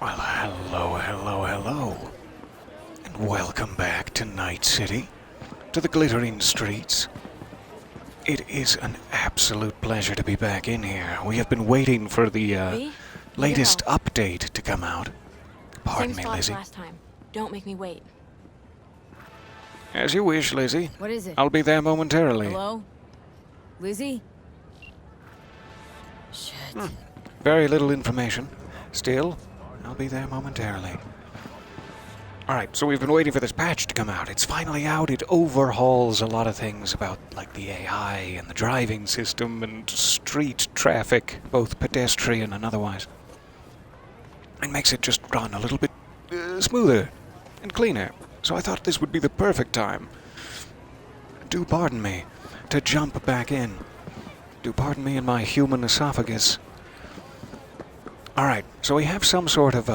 Well, hello, and welcome back to Night City, to the glittering streets. It is an absolute pleasure to be back in here. We have been waiting for the latest update to come out. Pardon me, Lizzie. Last time. Don't make me wait. As you wish, Lizzie. What is it? I'll be there momentarily. Hello? Lizzie? Shit. Very little information. Still, I'll be there momentarily. Alright, so we've been waiting for this patch to come out. It's finally out. It overhauls a lot of things about, like, the AI and the driving system and street traffic, both pedestrian and otherwise. And makes it just run a little bit smoother and cleaner. So I thought this would be the perfect time. Do pardon me, to jump back in. Do pardon me in my human esophagus. Alright, so we have some sort of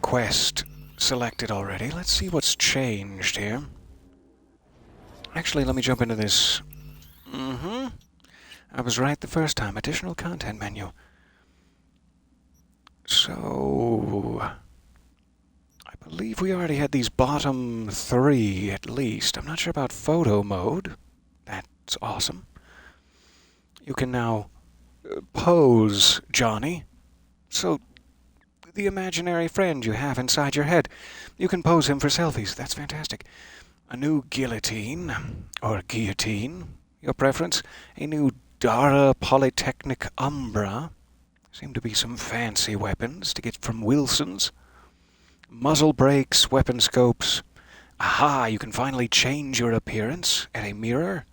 quest selected already. Let's see what's changed here. Actually, let me jump into this. I was right the first time. Additional content menu. So, I believe we already had these bottom three at least. I'm not sure about photo mode. That's awesome. You can now pose Johnny. So, the imaginary friend you have inside your head, you can pose him for selfies. That's fantastic. A new guillotine, or guillotine, your preference. A new Dara Polytechnic Umbra. Seem to be some fancy weapons to get from Wilson's. Muzzle brakes, weapon scopes. Aha, you can finally change your appearance at a mirror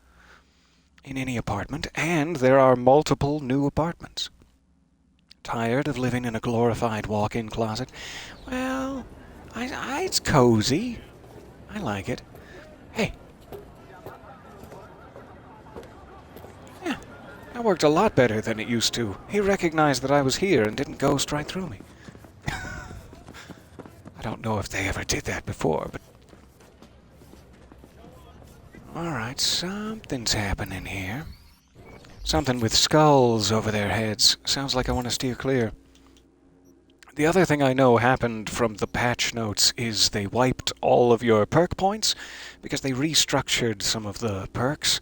in any apartment, and there are multiple new apartments. Tired of living in a glorified walk-in closet? Well, it's cozy. I like it. Hey. Yeah, that worked a lot better than it used to. He recognized that I was here and didn't ghost right through me. I don't know if they ever did that before, but... Alright, something's happening here. Something with skulls over their heads. Sounds like I want to steer clear. The other thing I know happened from the patch notes is they wiped all of your perk points because they restructured some of the perks,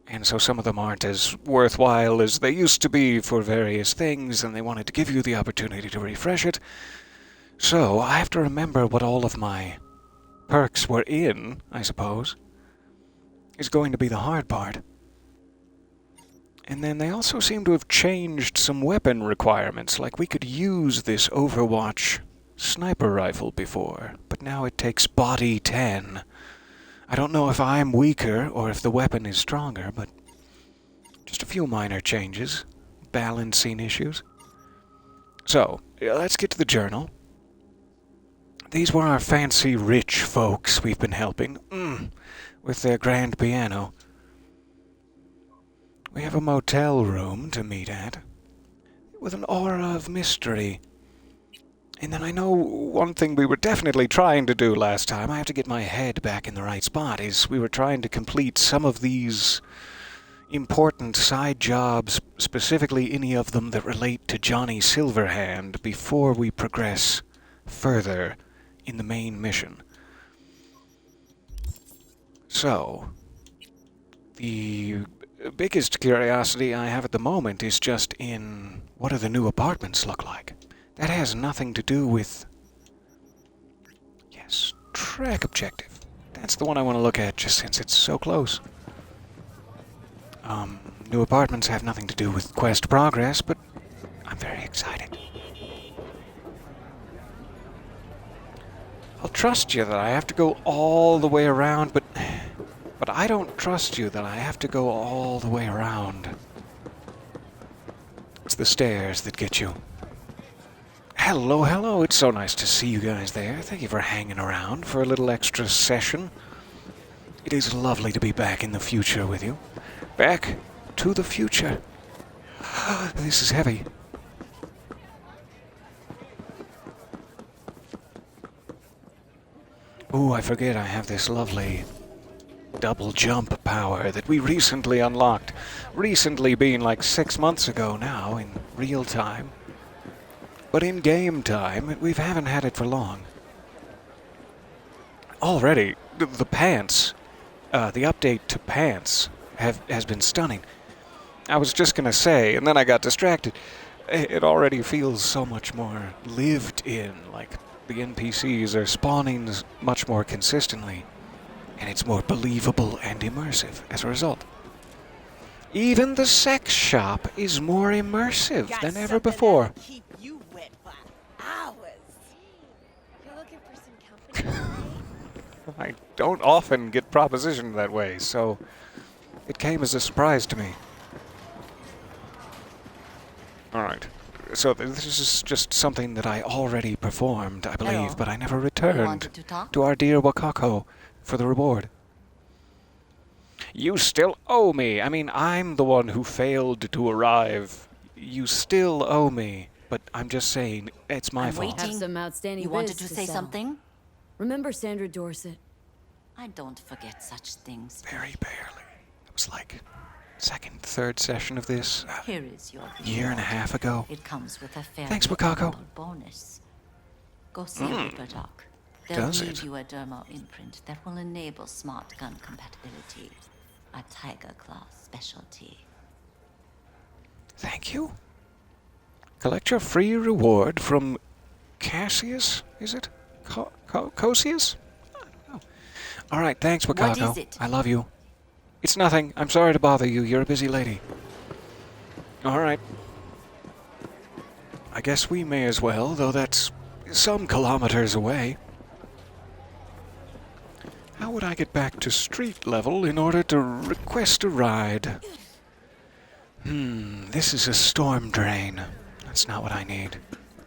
and so some of them aren't as worthwhile as they used to be for various things, and they wanted to give you the opportunity to refresh it. So I have to remember what all of my perks were in, I suppose, is going to be the hard part. And then they also seem to have changed some weapon requirements, like we could use this Overwatch sniper rifle before, but now it takes body 10. I don't know if I'm weaker or if the weapon is stronger, but just a few minor changes, balancing issues. So, let's get to the journal. These were our fancy rich folks we've been helping, with their grand piano. We have a motel room to meet at, with an aura of mystery. And then I know one thing we were definitely trying to do last time, I have to get my head back in the right spot, is we were trying to complete some of these important side jobs, specifically any of them that relate to Johnny Silverhand, before we progress further in the main mission. So, the biggest curiosity I have at the moment is just in what do the new apartments look like. That has nothing to do with... Yes, track objective. That's the one I want to look at just since it's so close. New apartments have nothing to do with quest progress, but I'm very excited. I'll trust you that I have to go all the way around, but I don't trust you that I have to go all the way around. It's the stairs that get you. Hello, it's so nice to see you guys there. Thank you for hanging around for a little extra session. It is lovely to be back in the future with you. Back to the future. This is heavy. Ooh, I forget I have this lovely double jump power that we recently unlocked. Recently being like 6 months ago now in real time. But in game time, we haven't had it for long. Already, the pants, the update to pants has been stunning. I was just gonna say, and then I got distracted. It already feels so much more lived in, like the NPCs are spawning much more consistently, and it's more believable and immersive as a result. Even the sex shop is more immersive than ever before. Keep you wet for hours. You're looking for some company, right? I don't often get propositioned that way, so it came as a surprise to me. Alright, so this is just something that I already performed, I believe, Hello. but I never You returned wanted to talk? to our dear Wakako for the reward. You still owe me. I mean, I'm the one who failed to arrive. You still owe me, but I'm just saying, it's my I'm fault. waiting. Have some outstanding You wanted biz to say sell. something? Remember Sandra Dorset? I don't forget such things. Very barely. It was like second, third session of this Here is your year and a reward. half ago. It comes with a fair Thanks, Wakako. bonus. Go see Ripper Doc. They'll Does leave it? you a dermal imprint that will enable smart gun compatibility. A Tiger Claw specialty. Thank you. Collect your free reward from Cassius, is it? Cosius? I don't know. Alright, thanks, Wakako. What is it? I love you. It's nothing. I'm sorry to bother you. You're a busy lady. Alright. I guess we may as well, though that's some kilometers away. How would I get back to street level in order to request a ride? This is a storm drain. That's not what I need.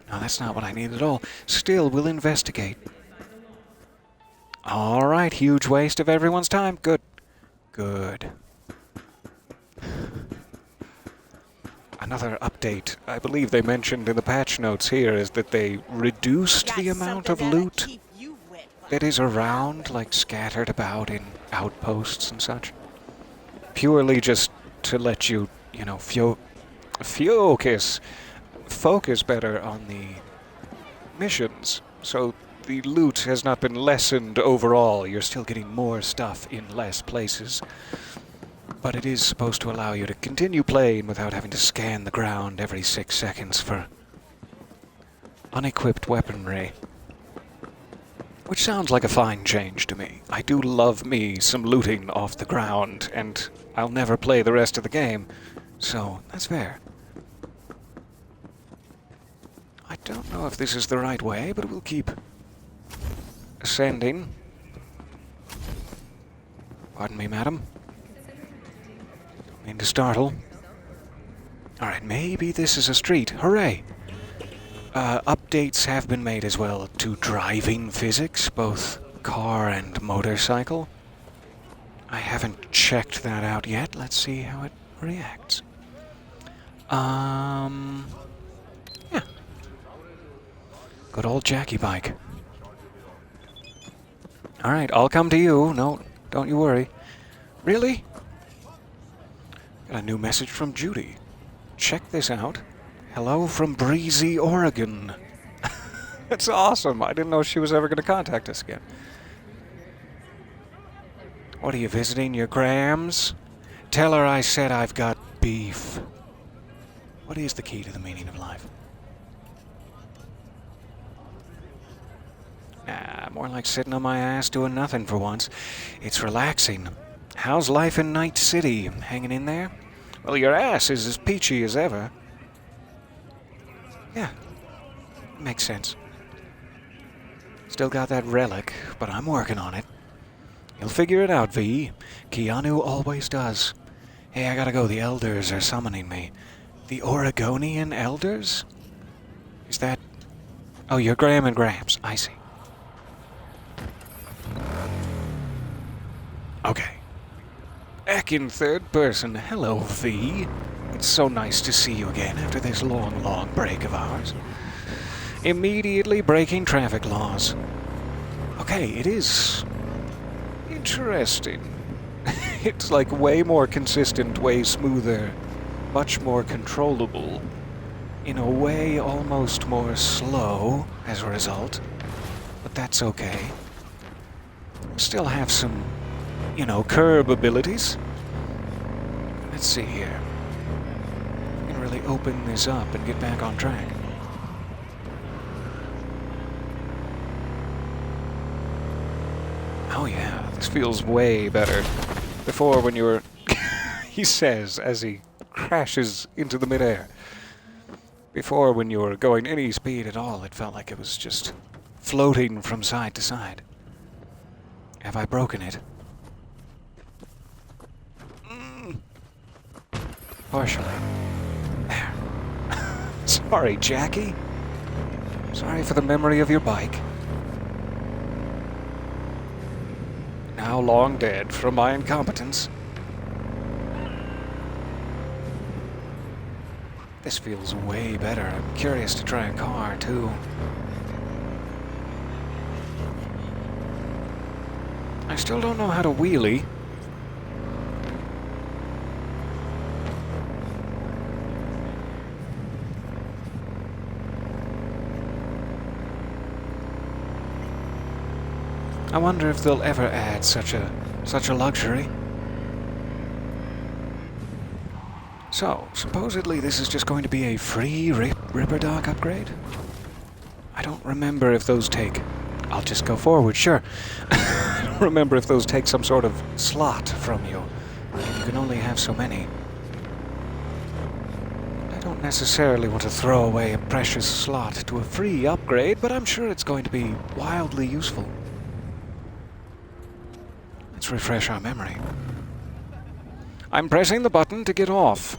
No, that's not what I need at all. Still, we'll investigate. Alright, huge waste of everyone's time. Good. Good. Another update I believe they mentioned in the patch notes here is that they reduced the amount of loot that is around, like scattered about in outposts and such. Purely just to let you, you know, focus better on the missions. So the loot has not been lessened overall. You're still getting more stuff in less places. But it is supposed to allow you to continue playing without having to scan the ground every 6 seconds for unequipped weaponry. Which sounds like a fine change to me. I do love me some looting off the ground, and I'll never play the rest of the game, so that's fair. I don't know if this is the right way, but we'll keep ascending. Pardon me, madam. Don't mean to startle. Alright, maybe this is a street. Hooray! Updates have been made as well to driving physics, both car and motorcycle. I haven't checked that out yet. Let's see how it reacts. Yeah. Good old Jackie bike. Alright, I'll come to you. No, don't you worry. Really? Got a new message from Judy. Check this out. Hello from Breezy, Oregon. That's awesome. I didn't know she was ever going to contact us again. What are you visiting, your Grams? Tell her I said I've got beef. What is the key to the meaning of life? Nah, more like sitting on my ass doing nothing for once. It's relaxing. How's life in Night City? Hanging in there? Well, your ass is as peachy as ever. Yeah, makes sense. Still got that relic, but I'm working on it. You'll figure it out, V. Keanu always does. Hey, I gotta go. The elders are summoning me. The Oregonian elders? Is that... Oh, you're Graham and Gramps. I see. Okay. Back in third person. Hello, V. It's so nice to see you again after this long, long break of ours. Immediately breaking traffic laws. Okay, it is interesting. It's like way more consistent, way smoother, much more controllable. in a way, almost more slow as a result. But that's okay. Still have some, curb abilities. Let's see here. We can really open this up and get back on track. Oh yeah, this feels way better. Before when you were... he says as he crashes into the midair. Before when you were going any speed at all, it felt like it was just floating from side to side. Have I broken it? Partially. There. Sorry, Jackie. Sorry for the memory of your bike. Now long dead from my incompetence. This feels way better. I'm curious to try a car, too. I still don't know how to wheelie. I wonder if they'll ever add such a luxury. So, supposedly this is just going to be a free Ripper Dock upgrade? I don't remember if those take... I'll just go forward, sure. I don't remember if those take some sort of slot from you. You can only have so many. I don't necessarily want to throw away a precious slot to a free upgrade, but I'm sure it's going to be wildly useful. Let's refresh our memory. I'm pressing the button to get off.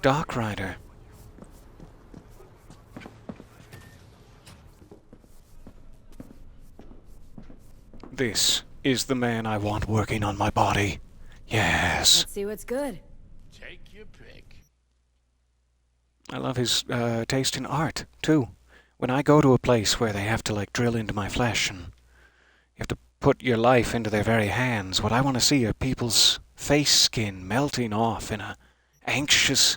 Dock Rider. This is the man I want working on my body. Yes. Let's see what's good. Take your pick. I love his taste in art, too. When I go to a place where they have to, like, drill into my flesh and you have to put your life into their very hands, what I want to see are people's face skin melting off in a anxious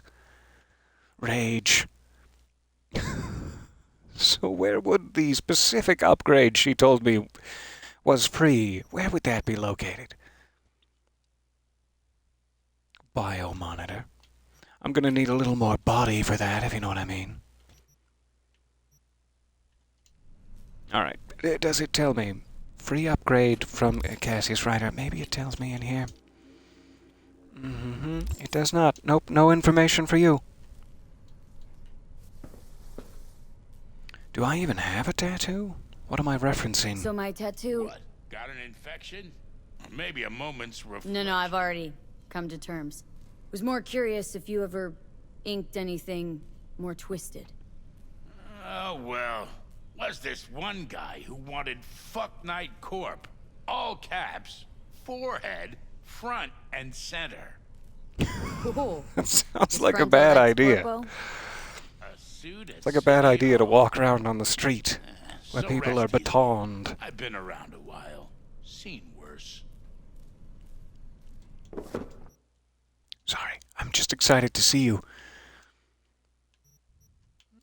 rage. So where would the specific upgrade she told me was free, where would that be located? Biomonitor. I'm gonna need a little more body for that, if you know what I mean. Alright, does it tell me? Free upgrade from Cassius Ryder. Maybe it tells me in here. It does not. Nope, no information for you. Do I even have a tattoo? What am I referencing? So my tattoo... What? Got an infection? Or maybe a moment's No, I've already come to terms. Was more curious if you ever inked anything more twisted. Oh, well. Was this one guy who wanted Fuck Night Corp. All caps, forehead, front, and center. Cool. That sounds like a bad idea. A suit It's like a bad idea to walk around on the street where So people are rest easy. batoned. I've been around a while. Seen worse. Sorry, I'm just excited to see you.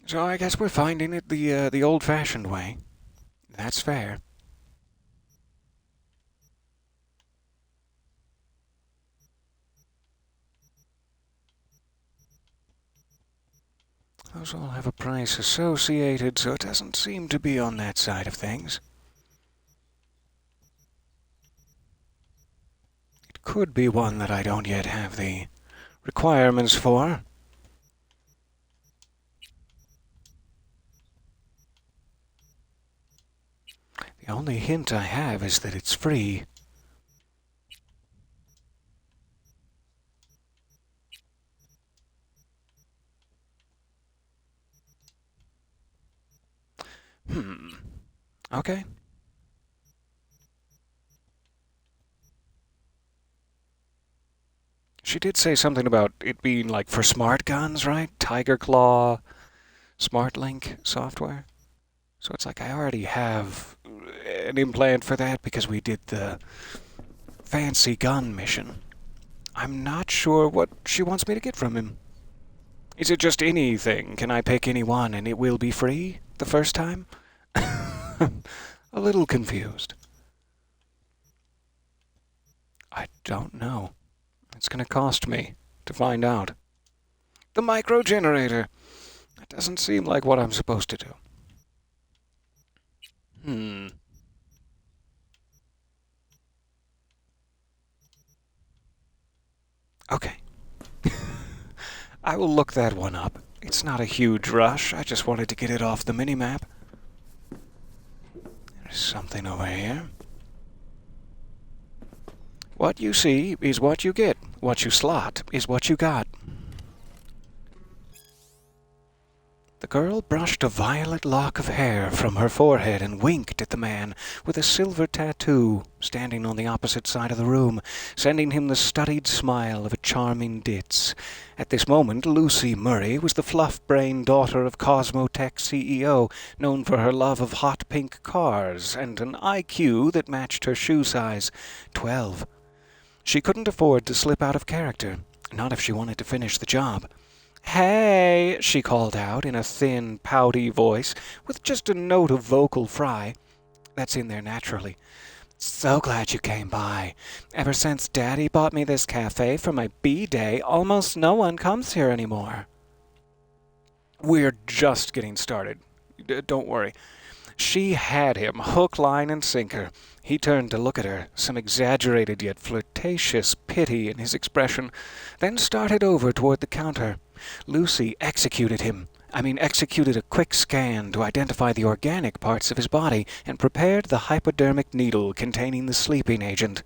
So I guess we're finding it the old-fashioned way. That's fair. Those all have a price associated, so it doesn't seem to be on that side of things. It could be one that I don't yet have the requirements for. The only hint I have is that it's free. Okay. She did say something about it being like for smart guns, right? Tiger Claw, Smart Link software. So it's like I already have an implant for that because we did the fancy gun mission. I'm not sure what she wants me to get from him. Is it just anything? Can I pick any one and it will be free the first time? A little confused. I don't know. It's gonna cost me to find out. The micro generator. That doesn't seem like what I'm supposed to do. Okay. I will look that one up. It's not a huge rush. I just wanted to get it off the minimap. There's something over here. What you see is what you get. What you slot is what you got. The girl brushed a violet lock of hair from her forehead and winked at the man with a silver tattoo standing on the opposite side of the room, sending him the studied smile of a charming ditz. At this moment, Lucy Murray was the fluff-brained daughter of Cosmotech CEO, known for her love of hot pink cars and an IQ that matched her shoe size, 12. She couldn't afford to slip out of character, not if she wanted to finish the job. "Hey," she called out in a thin, pouty voice, with just a note of vocal fry. That's in there naturally. "So glad you came by. Ever since Daddy bought me this cafe for my B-Day, almost no one comes here anymore." We're just getting started. Don't worry. She had him, hook, line, and sinker. He turned to look at her, some exaggerated yet flirtatious pity in his expression, then started over toward the counter. Lucy executed a quick scan to identify the organic parts of his body and prepared the hypodermic needle containing the sleeping agent.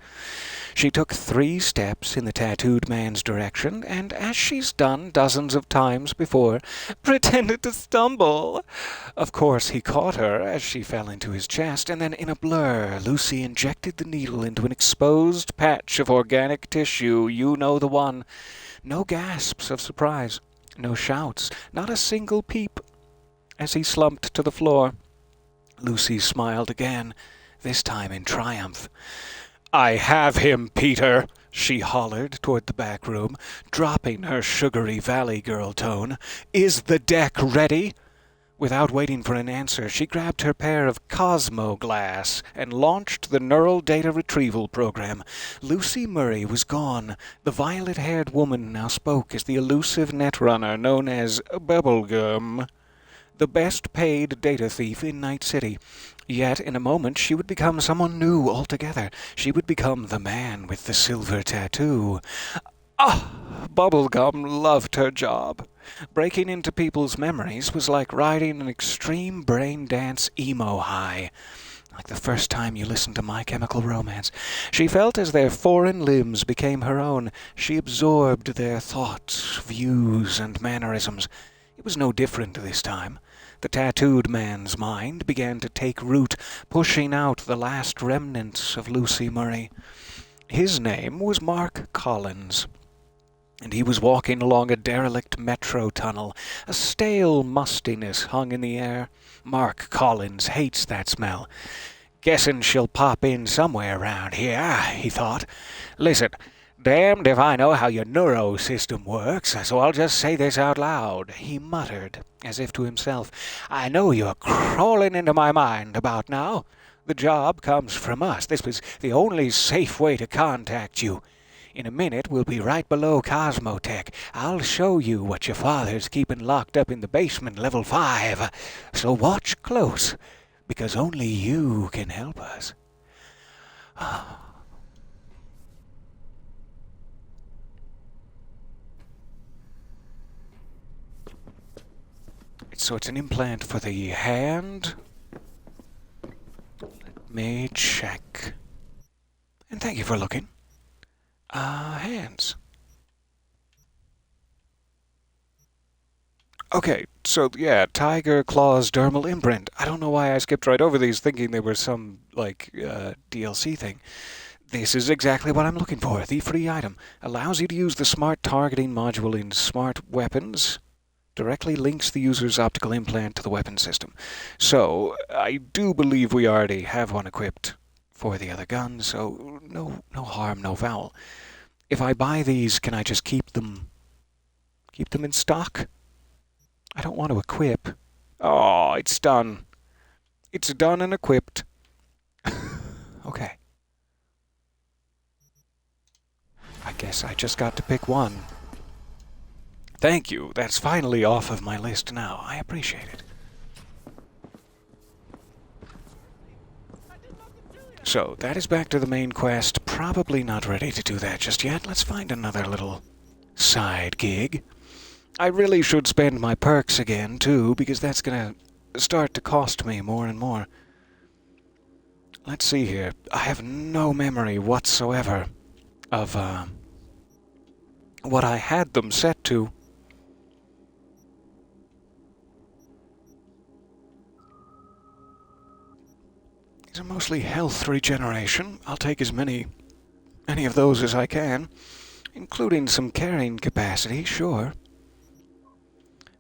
She took 3 steps in the tattooed man's direction, and as she's done dozens of times before, pretended to stumble. Of course, he caught her as she fell into his chest, and then in a blur, Lucy injected the needle into an exposed patch of organic tissue. You know the one. No gasps of surprise. No shouts, not a single peep. As he slumped to the floor, Lucy smiled again, this time in triumph. "I have him, Peter," she hollered toward the back room, dropping her sugary Valley Girl tone. "Is the deck ready?" Without waiting for an answer, she grabbed her pair of Cosmo Glass and launched the Neural Data Retrieval program. Lucy Murray was gone. The violet-haired woman now spoke as the elusive netrunner known as Bubblegum, the best-paid data thief in Night City. Yet, in a moment, she would become someone new altogether. She would become the man with the silver tattoo. Bubblegum loved her job. Breaking into people's memories was like riding an extreme brain dance emo high. Like the first time you listened to My Chemical Romance. She felt as their foreign limbs became her own. She absorbed their thoughts, views, and mannerisms. It was no different this time. The tattooed man's mind began to take root, pushing out the last remnants of Lucy Murray. His name was Mark Collins, and he was walking along a derelict metro tunnel. A stale mustiness hung in the air. Mark Collins hates that smell. "Guessing she'll pop in somewhere around here," he thought. "Listen, damned if I know how your neuro system works, so I'll just say this out loud," he muttered, as if to himself. "I know you're crawling into my mind about now. The job comes from us. This was the only safe way to contact you. In a minute, we'll be right below Cosmotech. I'll show you what your father's keeping locked up in the basement, level 5. So watch close, because only you can help us." So it's an implant for the hand. Let me check. And thank you for looking. Hands. Okay, so yeah, tiger claws dermal imprint. I don't know why I skipped right over these thinking they were some, DLC thing. This is exactly what I'm looking for. The free item allows you to use the smart targeting module in smart weapons. Directly links the user's optical implant to the weapon system. So, I do believe we already have one equipped for the other gun, so no harm, no foul. If I buy these, can I just keep them in stock? I don't want to equip. Oh, it's done. It's done and equipped. Okay. I guess I just got to pick one. Thank you. That's finally off of my list now. I appreciate it. So, that is back to the main quest. Probably not ready to do that just yet. Let's find another little side gig. I really should spend my perks again, too, because that's gonna start to cost me more and more. Let's see here. I have no memory whatsoever of, what I had them set to. These are mostly health regeneration. I'll take as many of those as I can, including some carrying capacity, sure.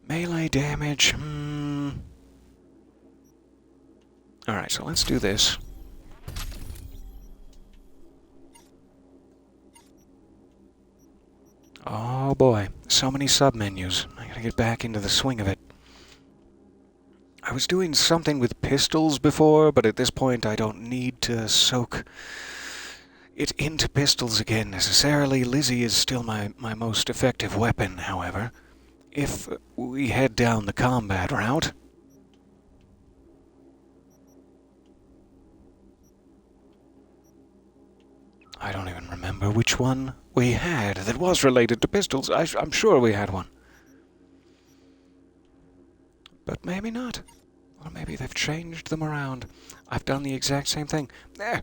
Melee damage, Alright, so let's do this. Oh boy, so many submenus. I gotta get back into the swing of it. I was doing something with pistols before, but at this point I don't need to soak it into pistols again necessarily. Lizzie is still my most effective weapon, however. If we head down the combat route... I don't even remember which one we had that was related to pistols. I'm sure we had one. But maybe not. Or maybe they've changed them around. I've done the exact same thing. There!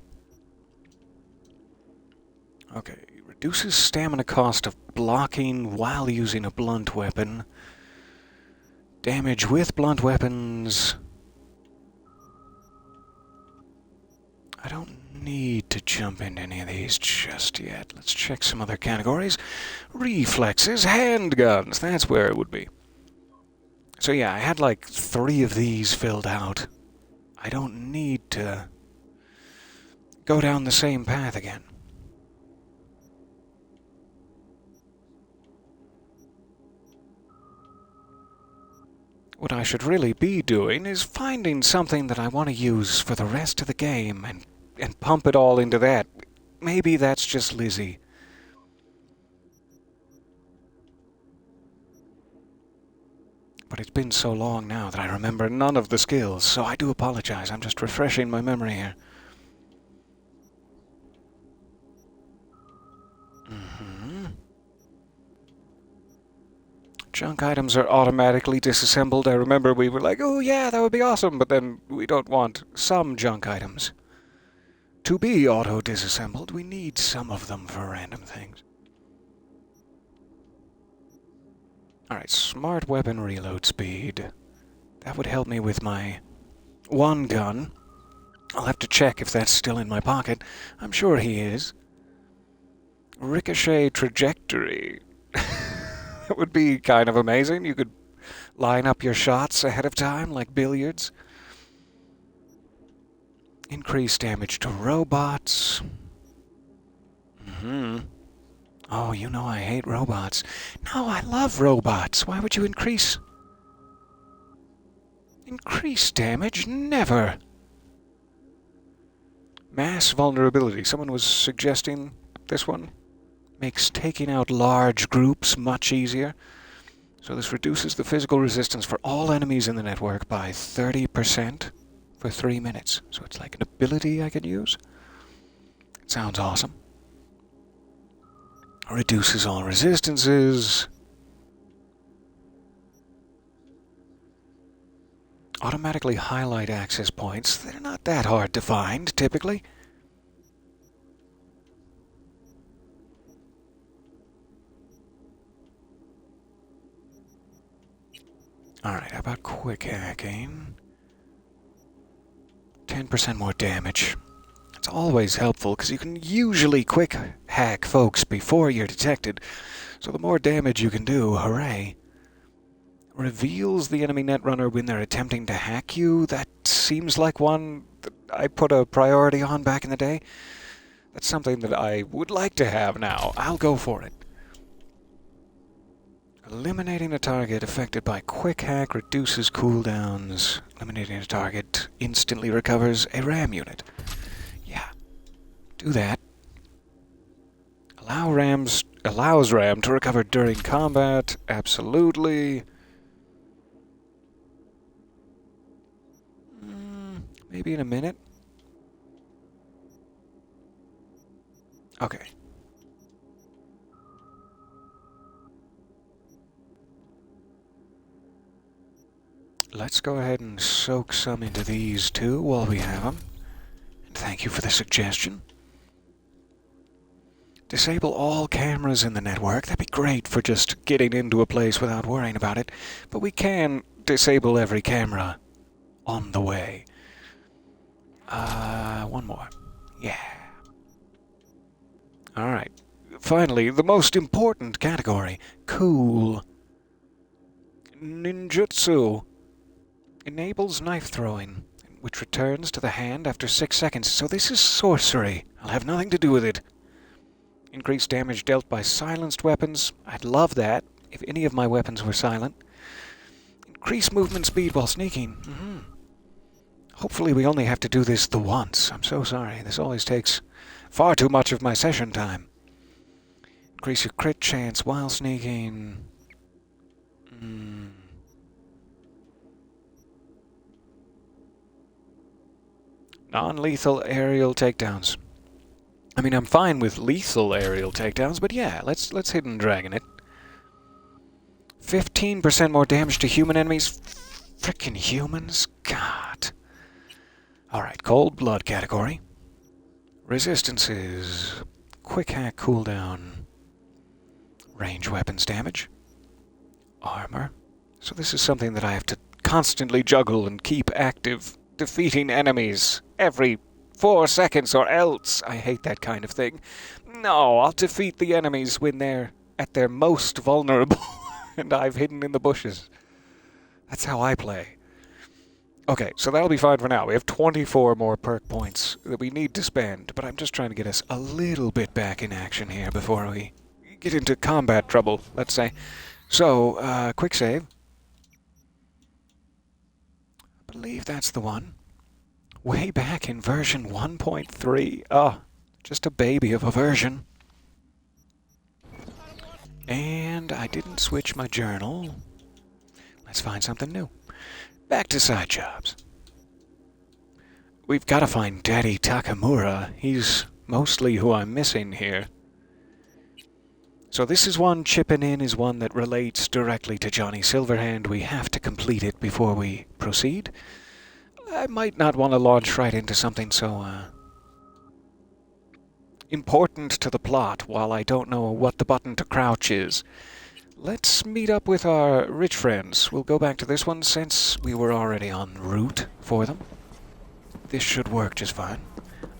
Okay, reduces stamina cost of blocking while using a blunt weapon. Damage with blunt weapons. I don't need to jump into any of these just yet. Let's check some other categories. Reflexes, handguns, that's where it would be. So yeah, I had like 3 of these filled out. I don't need to go down the same path again. What I should really be doing is finding something that I want to use for the rest of the game and pump it all into that. Maybe that's just Lizzie. But it's been so long now that I remember none of the skills, so I do apologize. I'm just refreshing my memory here. Junk items are automatically disassembled. I remember we were like, oh yeah, that would be awesome, but then we don't want some junk items to be auto-disassembled. We need some of them for random things. Alright, smart weapon reload speed. That would help me with my one gun. I'll have to check if that's still in my pocket. I'm sure he is. Ricochet trajectory. That would be kind of amazing. You could line up your shots ahead of time like billiards. Increase damage to robots. Oh, you know I hate robots. No, I love robots. Why would you increase? Increase damage? Never. Mass vulnerability. Someone was suggesting this one. Makes taking out large groups much easier. So this reduces the physical resistance for all enemies in the network by 30% for 3 minutes. So it's like an ability I can use. It sounds awesome. Reduces all resistances. Automatically highlight access points. They're not that hard to find, typically. Alright, how about quick hacking? 10% more damage. It's always helpful, because you can usually quick hack folks before you're detected. So the more damage you can do, hooray. Reveals the enemy netrunner when they're attempting to hack you. That seems like one that I put a priority on back in the day. That's something that I would like to have now. I'll go for it. Eliminating a target affected by quick hack reduces cooldowns. Eliminating a target instantly recovers a RAM unit. Yeah, do that. Allows RAM to recover during combat. Absolutely. Maybe in a minute. Okay. Let's go ahead and soak some into these too while we have them. And thank you for the suggestion. Disable all cameras in the network. That'd be great for just getting into a place without worrying about it. But we can disable every camera on the way. One more. Yeah. Alright. Finally, the most important category. Cool. Ninjutsu. Enables knife throwing, which returns to the hand after 6 seconds. So this is sorcery. I'll have nothing to do with it. Increased damage dealt by silenced weapons. I'd love that, if any of my weapons were silent. Increased movement speed while sneaking. Hopefully we only have to do this the once. I'm so sorry. This always takes far too much of my session time. Increase your crit chance while sneaking. Non-lethal aerial takedowns. I mean, I'm fine with lethal aerial takedowns, but yeah, let's hidden dragon it. 15% more damage to human enemies. Frickin' humans? God. Alright, cold blood category. Resistances. Quick hack cooldown. Range weapons damage. Armor. So this is something that I have to constantly juggle and keep active. Defeating enemies every 4 seconds or else. I hate that kind of thing. No, I'll defeat the enemies when they're at their most vulnerable and I've hidden in the bushes. That's how I play. Okay, so that'll be fine for now. We have 24 more perk points that we need to spend, but I'm just trying to get us a little bit back in action here before we get into combat trouble, let's say. So, quick save. I believe that's the one. Way back in version 1.3. Oh, just a baby of a version. And I didn't switch my journal. Let's find something new. Back to side jobs. We've got to find Daddy Takamura. He's mostly who I'm missing here. So this is one, chipping in is one that relates directly to Johnny Silverhand. We have to complete it before we proceed. I might not want to launch right into something so important to the plot while I don't know what the button to crouch is. Let's meet up with our rich friends. We'll go back to this one since we were already en route for them. This should work just fine.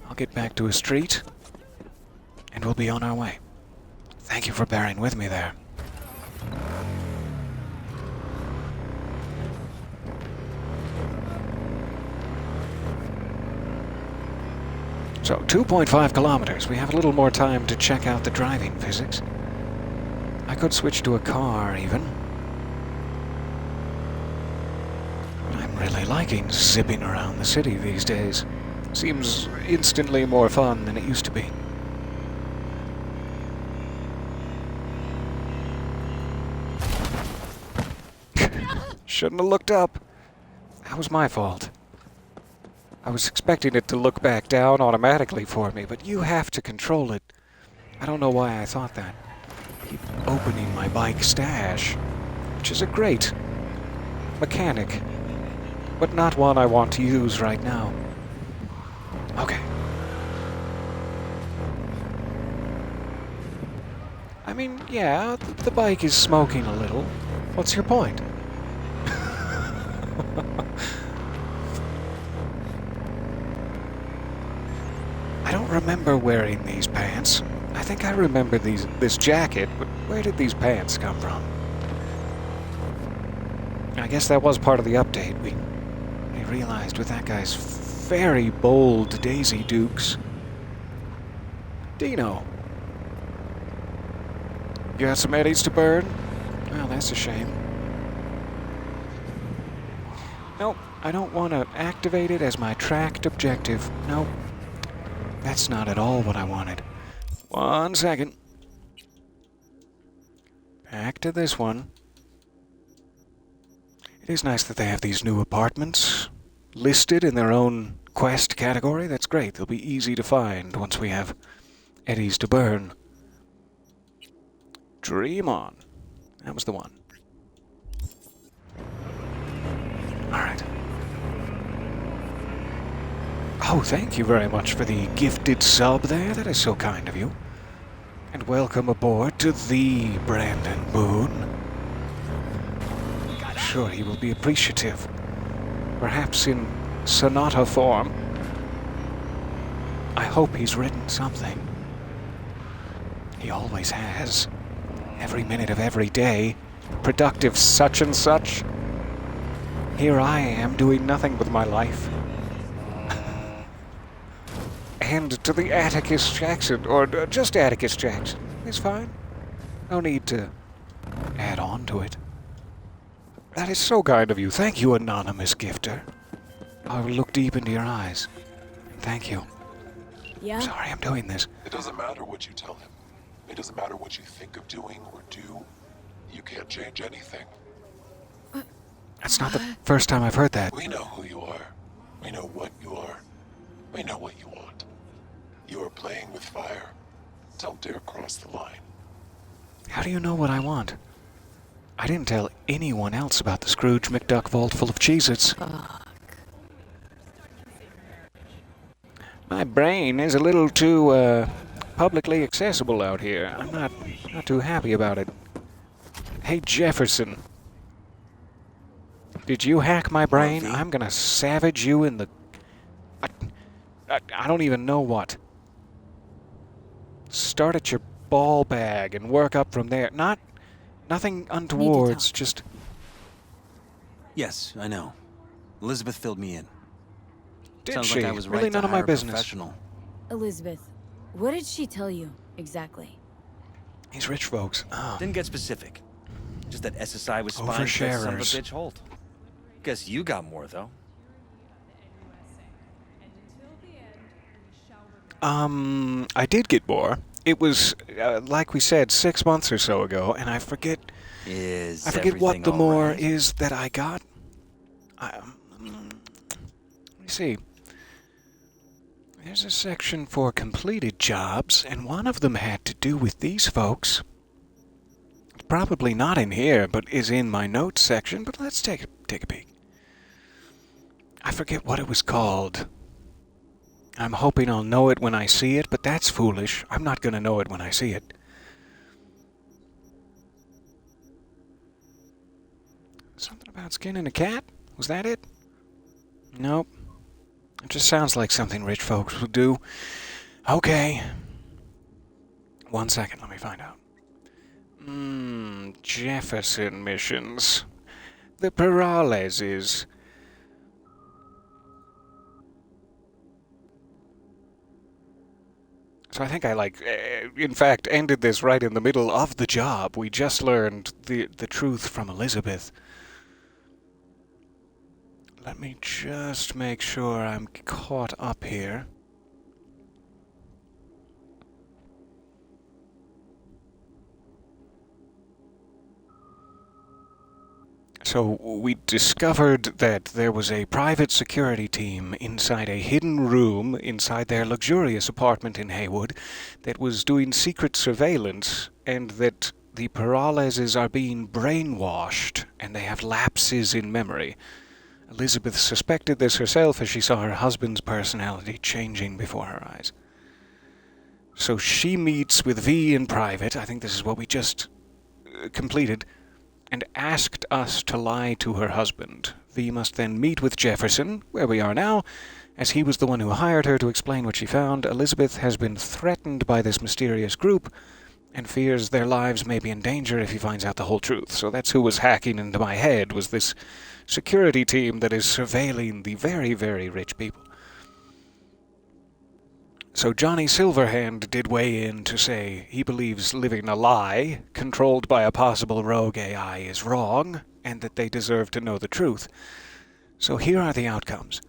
I'll get back to a street, and we'll be on our way. Thank you for bearing with me there. So, 2.5 kilometers. We have a little more time to check out the driving physics. I could switch to a car, even. I'm really liking zipping around the city these days. Seems instantly more fun than it used to be. Shouldn't have looked up. That was my fault. I was expecting it to look back down automatically for me, but you have to control it. I don't know why I thought that. Keep opening my bike stash, which is a great mechanic, but not one I want to use right now. Okay. I mean, yeah, the bike is smoking a little. What's your point? I don't remember wearing these pants. I think I remember this jacket, but where did these pants come from? I guess that was part of the update. We realized with that guy's very bold Daisy Dukes, Dino. You got some eddies to burn? Well, that's a shame. Nope, I don't want to activate it as my tracked objective. Nope. That's not at all what I wanted. 1 second. Back to this one. It is nice that they have these new apartments listed in their own quest category. That's great. They'll be easy to find once we have eddies to burn. Dream on. That was the one. Alright. Oh, thank you very much for the gifted sub there. That is so kind of you. And welcome aboard to the Brandon Boone. I'm sure he will be appreciative. Perhaps in sonata form. I hope he's written something. He always has. Every minute of every day. Productive such and such. Here I am doing nothing with my life. And to the Atticus Jackson, or just Atticus Jackson, is fine. No need to add on to it. That is so kind of you. Thank you, anonymous gifter. I will look deep into your eyes. Thank you. Yeah? Sorry I'm doing this. It doesn't matter what you tell him. It doesn't matter what you think of doing or do. You can't change anything. That's not the first time I've heard that. We know who you are. We know what you are. We know what you want. You are playing with fire. Don't dare cross the line. How do you know what I want? I didn't tell anyone else about the Scrooge McDuck vault full of Cheez-Its. My brain is a little too, publicly accessible out here. I'm not too happy about it. Hey, Jefferson. Did you hack my brain? I'm gonna savage you in the... I don't even know what. Start at your ball bag and work up from there. Nothing untowards, just... Yes, I know. Elizabeth filled me in. Did Sounds she? like I was Really right none to of my hire a business. professional. Elizabeth, what did she tell you, exactly? These rich folks. Oh. Didn't get specific. Just that SSI was spying for that son of a Oversharers. bitch Holt. Guess you got more, though. I did get more. It was, like we said, 6 months or so ago, and I forget what the more right? is that I got. Let me see. There's a section for completed jobs, and one of them had to do with these folks. It's probably not in here, but is in my notes section, but let's take a peek. I forget what it was called. I'm hoping I'll know it when I see it, but that's foolish. I'm not going to know it when I see it. Something about skinning a cat? Was that it? Nope. It just sounds like something rich folks would do. Okay. 1 second, let me find out. Jefferson missions. The Peraleses. So I think I, in fact, ended this right in the middle of the job. We just learned the truth from Elizabeth. Let me just make sure I'm caught up here. So we discovered that there was a private security team inside a hidden room inside their luxurious apartment in Haywood that was doing secret surveillance, and that the Peraleses are being brainwashed and they have lapses in memory. Elizabeth suspected this herself as she saw her husband's personality changing before her eyes. So she meets with V in private, I think this is what we just completed, and asked us to lie to her husband. V must then meet with Jefferson, where we are now, as he was the one who hired her to explain what she found. Elizabeth has been threatened by this mysterious group, and fears their lives may be in danger if he finds out the whole truth. So that's who was hacking into my head, was this security team that is surveilling the very, very rich people. So Johnny Silverhand did weigh in to say he believes living a lie, controlled by a possible rogue AI, is wrong, and that they deserve to know the truth. So here are the outcomes.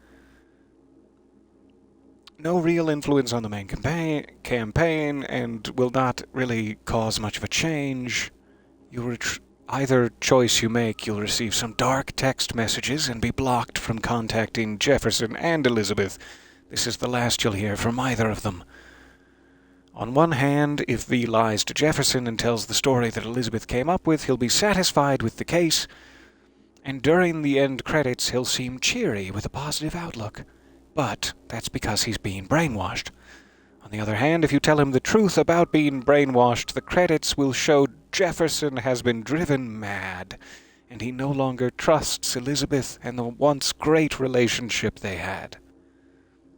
No real influence on the main campaign, and will not really cause much of a change. Either choice you make, you'll receive some dark text messages and be blocked from contacting Jefferson and Elizabeth. This is the last you'll hear from either of them. On one hand, if V lies to Jefferson and tells the story that Elizabeth came up with, he'll be satisfied with the case, and during the end credits he'll seem cheery with a positive outlook. But that's because he's being brainwashed. On the other hand, if you tell him the truth about being brainwashed, the credits will show Jefferson has been driven mad, and he no longer trusts Elizabeth and the once great relationship they had.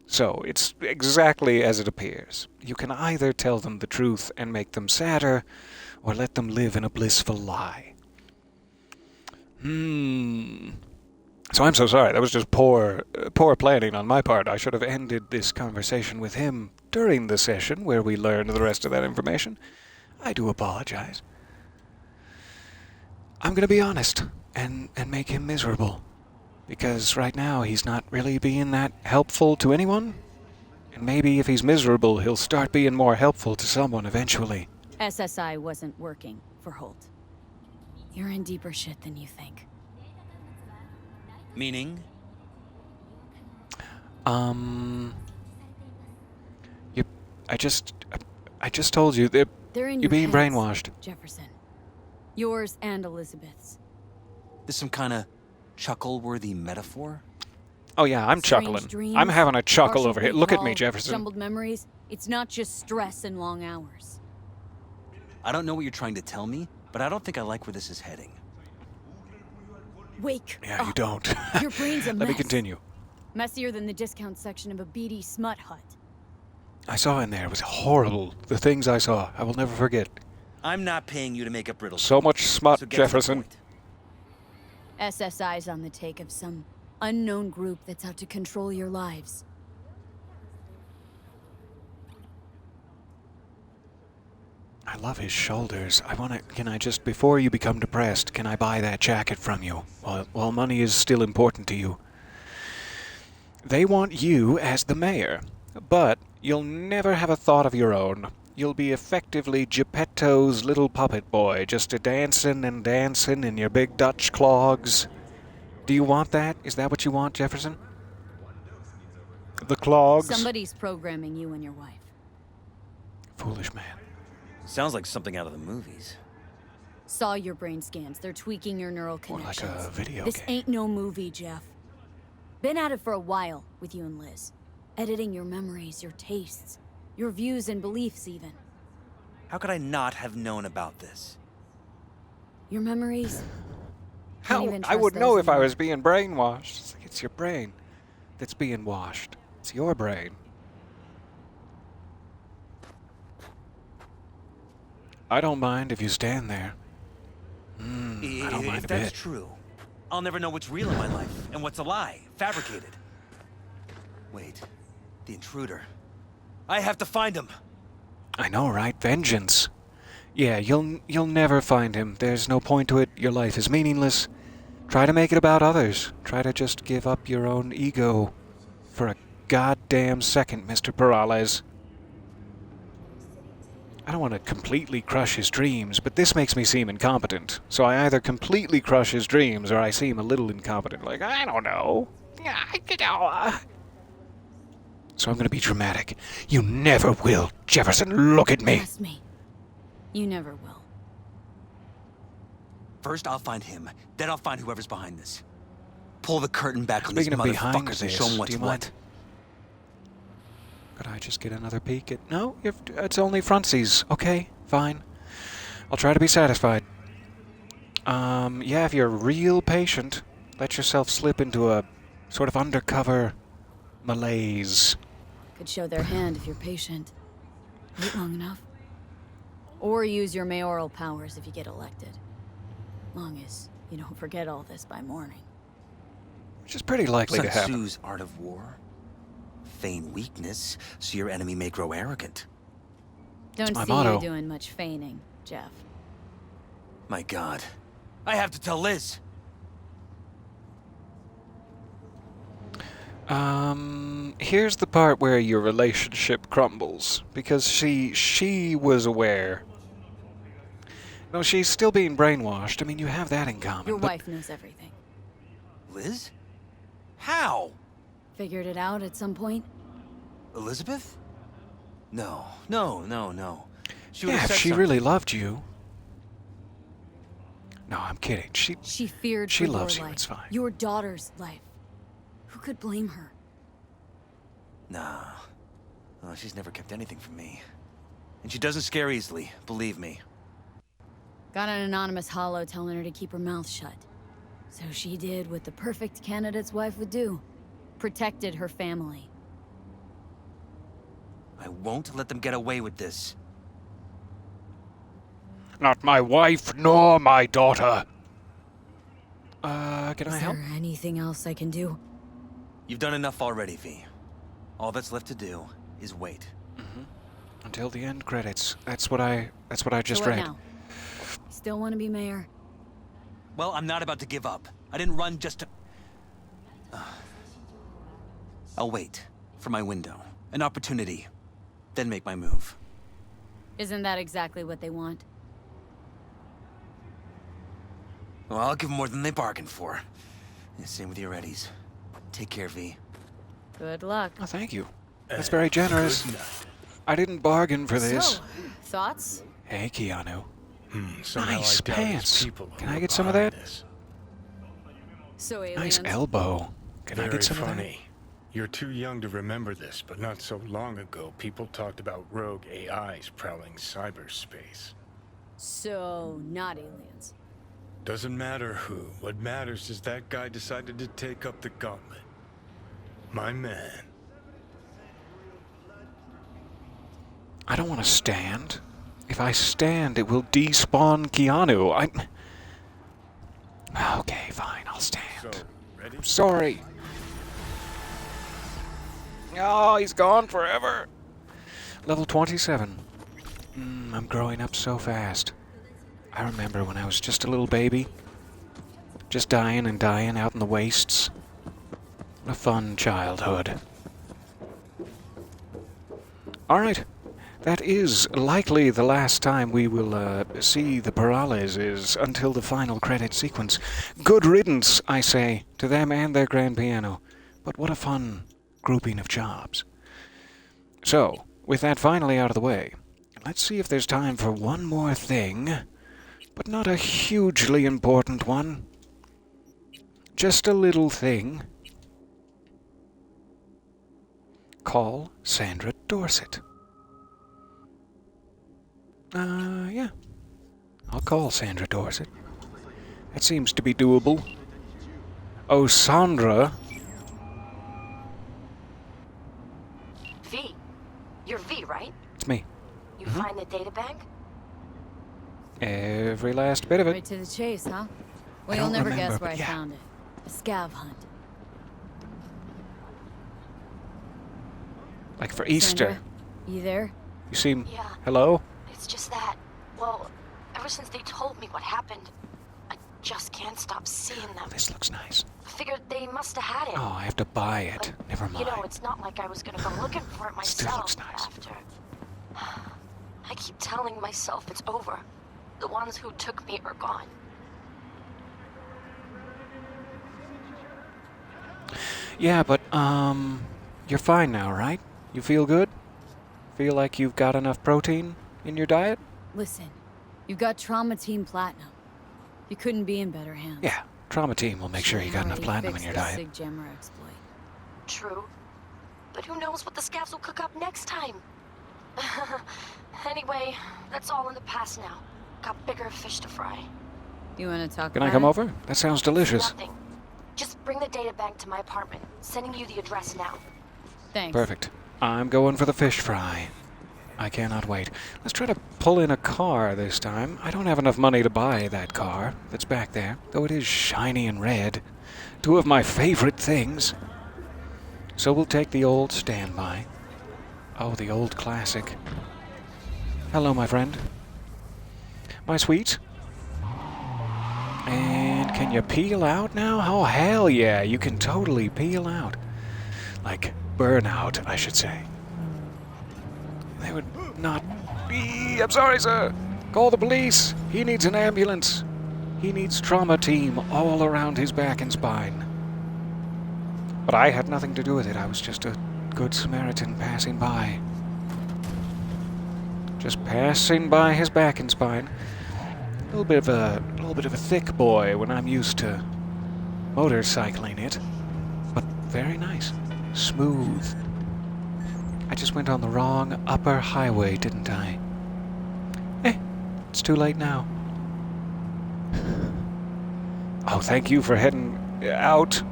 So, it's exactly as it appears. You can either tell them the truth and make them sadder, or let them live in a blissful lie. So I'm so sorry. That was just poor planning on my part. I should have ended this conversation with him during the session where we learned the rest of that information. I do apologize. I'm going to be honest and make him miserable. Because right now he's not really being that helpful to anyone. And maybe if he's miserable, he'll start being more helpful to someone eventually. SSI wasn't working for Holt. You're in deeper shit than you think. Meaning? I just told you that They're in you're being your heads, brainwashed. Jefferson. Yours and Elizabeth's. This some kind of chuckle-worthy metaphor? Oh yeah, I'm Strange chuckling. dreams, I'm having a chuckle partial over here. Look at me, recall, Jefferson. Jumbled memories. It's not just stress and long hours. I don't know what you're trying to tell me, but I don't think I like where this is heading. Wake Yeah, you up. don't. Your brain's a Let me mess. continue. Messier than the discount section of a beady smut hut. I saw in there. It was horrible. The things I saw. I will never forget. I'm not paying you to make up riddles. So much smut, So get to the Jefferson. point. SSI's on the take of some unknown group that's out to control your lives. I love his shoulders. Can I just, before you become depressed, can I buy that jacket from you? While money is still important to you. They want you as the mayor, but you'll never have a thought of your own. You'll be effectively Geppetto's little puppet boy, just a-dancing and dancing in your big Dutch clogs. Do you want that? Is that what you want, Jefferson? The clogs? Somebody's programming you and your wife. Foolish man. Sounds like something out of the movies. Saw your brain scans. They're tweaking your neural More like connections. a video This game. ain't no movie, Jeff. Been at it for a while with you and Liz. Editing your memories, your tastes, your views and beliefs even. How could I not have known about this? Your memories? How? Can't even I trust would know those if I anymore. was being brainwashed. It's your brain that's being washed. It's your brain. I don't mind if you stand there. I don't mind If a that's bit. true, I'll never know what's real in my life and what's a lie, fabricated. Wait, the intruder. I have to find him. I know, right? Vengeance. Yeah, you'll never find him. There's no point to it. Your life is meaningless. Try to make it about others. Try to just give up your own ego for a goddamn second, Mr. Perales. I don't want to completely crush his dreams, but this makes me seem incompetent. So I either completely crush his dreams or I seem a little incompetent. Like, I don't know. So I'm going to be dramatic. You never will, Jefferson. Look at me. Trust me. You never will. First, I'll find him. Then I'll find whoever's behind this. Pull the curtain back on these Speaking of behind motherfuckers and show this, them what's do you what. mind? Could I just get another peek at... No, it's only frontsies. Okay, fine. I'll try to be satisfied. Yeah, if you're real patient, let yourself slip into a sort of undercover malaise. Could show their hand if you're patient. Wait long enough. Or use your mayoral powers if you get elected. Long as you don't forget all this by morning. Which is pretty likely Sun to happen. Tzu's Art of War. Feign weakness, so your enemy may grow arrogant. Don't my see motto. you doing much feigning, Jeff. My God. I have to tell Liz! Here's the part where your relationship crumbles, because she was aware. No, she's still being brainwashed. I mean, you have that in common. Your but wife knows everything. Liz? How? Figured it out at some point? Elizabeth? No. She would yeah, have if said she something. really loved you. No, I'm kidding. She feared She for loves your you, life. it's fine. Your daughter's life. Who could blame her? Nah. Oh, she's never kept anything from me. And she doesn't scare easily, believe me. Got an anonymous holo telling her to keep her mouth shut. So she did what the perfect candidate's wife would do. Protected her family. I won't let them get away with this. Not my wife nor my daughter. Can I Is help? there anything else I can do? You've done enough already, V. All that's left to do is wait. Until the end credits. That's what I just So what read. now? Still want to be mayor? Well, I'm not about to give up. I didn't run just to... I'll wait for my window, an opportunity, then make my move. Isn't that exactly what they want? Well, I'll give them more than they bargained for. And same with your Eddies. Take care, V. Good luck. Oh, thank you. That's very generous. I didn't bargain for this. So, thoughts? Hey, Keanu. Somehow Nice I doubt pants. it's people Can who I are get some of behind that? this. So aliens. Nice elbow. Can I Very get some funny. You're too young to remember this, but not so long ago, people talked about rogue AIs prowling cyberspace. So, not aliens. Doesn't matter who. What matters is that guy decided to take up the gauntlet. My man. of that? I don't want to stand. If I stand, it will despawn Keanu. Okay, fine. I'll stand. So, ready? Sorry. Oh, he's gone forever. Level 27. I'm growing up so fast. I remember when I was just a little baby. Just dying and dying out in the wastes. What a fun childhood. Alright. That is likely the last time we will see the Perales until the final credit sequence. Good riddance, I say, to them and their grand piano. But what a fun grouping of jobs. So, with that finally out of the way, let's see if there's time for one more thing, but not a hugely important one. Just a little thing. Call Sandra Dorset. Yeah. I'll call Sandra Dorset. That seems to be doable. Osandra. V. You're V, right? It's me. You find the data bank? Every last bit of it. Right to the chase, huh? Well, I you'll don't never remember, guess where I but yeah. found it. A scav hunt. Like for Easter. Sandra, you there? You seem... Yeah. Hello? It's just that, well, ever since they told me what happened, I just can't stop seeing them. Oh, this looks nice. I figured they must have had it. Oh, I have to buy it. But, Never mind. You know, it's not like I was gonna go looking for it Still myself looks nice. after. I keep telling myself it's over. The ones who took me are gone. Yeah, but, you're fine now, right? You feel good? Feel like you've got enough protein in your diet? Listen, you've got Trauma Team Platinum. You couldn't be in better hands. Yeah, Trauma Team will make sure you got enough Already platinum in fixed your the diet. Sig Gemmer exploit. True. But who knows what the scavs will cook up next time? Anyway, that's all in the past now. Got bigger fish to fry. You want to talk Can I about come it? over? That sounds delicious. Nothing. Just bring the data bank to my apartment. Sending you the address now. Thanks. Perfect. I'm going for the fish fry. I cannot wait. Let's try to pull in a car this time. I don't have enough money to buy that car that's back there, though it is shiny and red. Two of my favorite things. So we'll take the old standby. Oh, the old classic. Hello, my friend. My sweet. And can you peel out now? Oh, hell yeah, you can totally peel out. Like, burn out, I should say. They would not be... I'm sorry, sir. Call the police. He needs an ambulance. He needs trauma team all around his back and spine. But I had nothing to do with it. I was just a good Samaritan passing by. Just passing by his back and spine. A little bit of a thick boy when I'm used to motorcycling it, but very nice, smooth. I just went on the wrong upper highway, didn't I? It's too late now. Oh, thank you for heading out.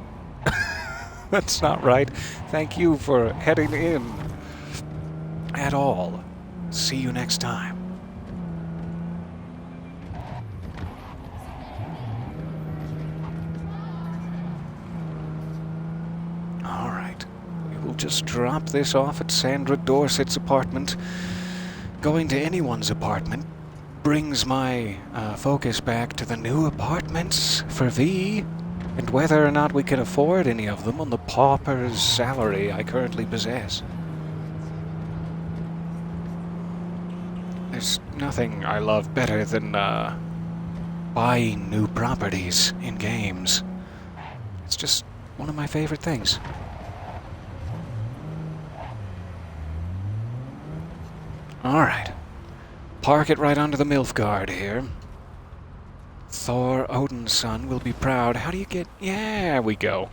That's not right. Thank you for heading in. At all. See you next time. Alright. We will just drop this off at Sandra Dorset's apartment. Going to anyone's apartment brings my focus back to the new apartments for V, and whether or not we can afford any of them on the pauper's salary I currently possess. There's nothing I love better than buying new properties in games. It's just one of my favorite things. Alright. Park it right under the MILF guard here. Thor, Odin's son, will be proud. How do you get... Yeah, we go.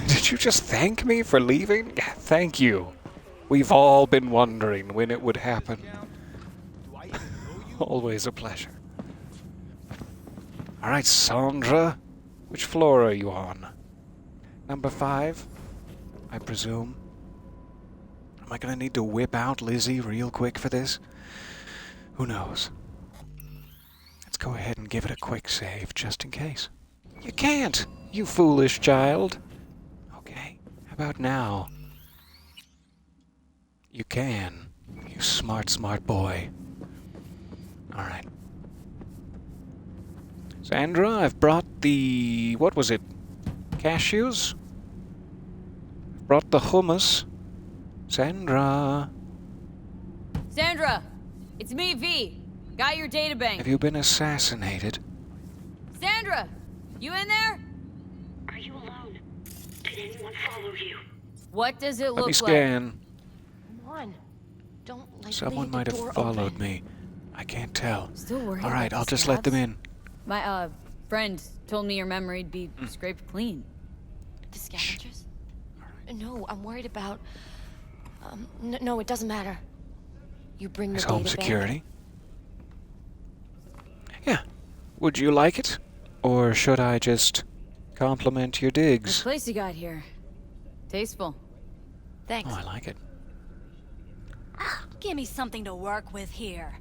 Did you just thank me for leaving? Yeah, thank you. We've all been wondering when it would happen. Always a pleasure. Alright, Sandra. Which floor are you on? Number 5, I presume. Am I gonna need to whip out Lizzie real quick for this? Who knows? Let's go ahead and give it a quick save, just in case. You can't, you foolish child. Okay, how about now? You can, you smart, smart boy. Alright. Sandra, I've brought the... what was it? Cashews? I've brought the hummus. Sandra. Sandra! It's me, V. Got your databank. Have you been assassinated? Sandra! You in there? Are you alone? Did anyone follow you? What does it Let look me like? scan. Come on. Don't like Someone leave the might have door followed open. me. I can't tell. Still worried Alright, about I'll the just let them scabs? in. My, friend told me your memory'd be scraped clean. The scavengers? No, I'm worried about... no, it doesn't matter. You bring the Is data home back. security? Yeah. Would you like it? Or should I just compliment your This digs? place you got here. Tasteful. Thanks. Oh, I like it. Give me something to work with here.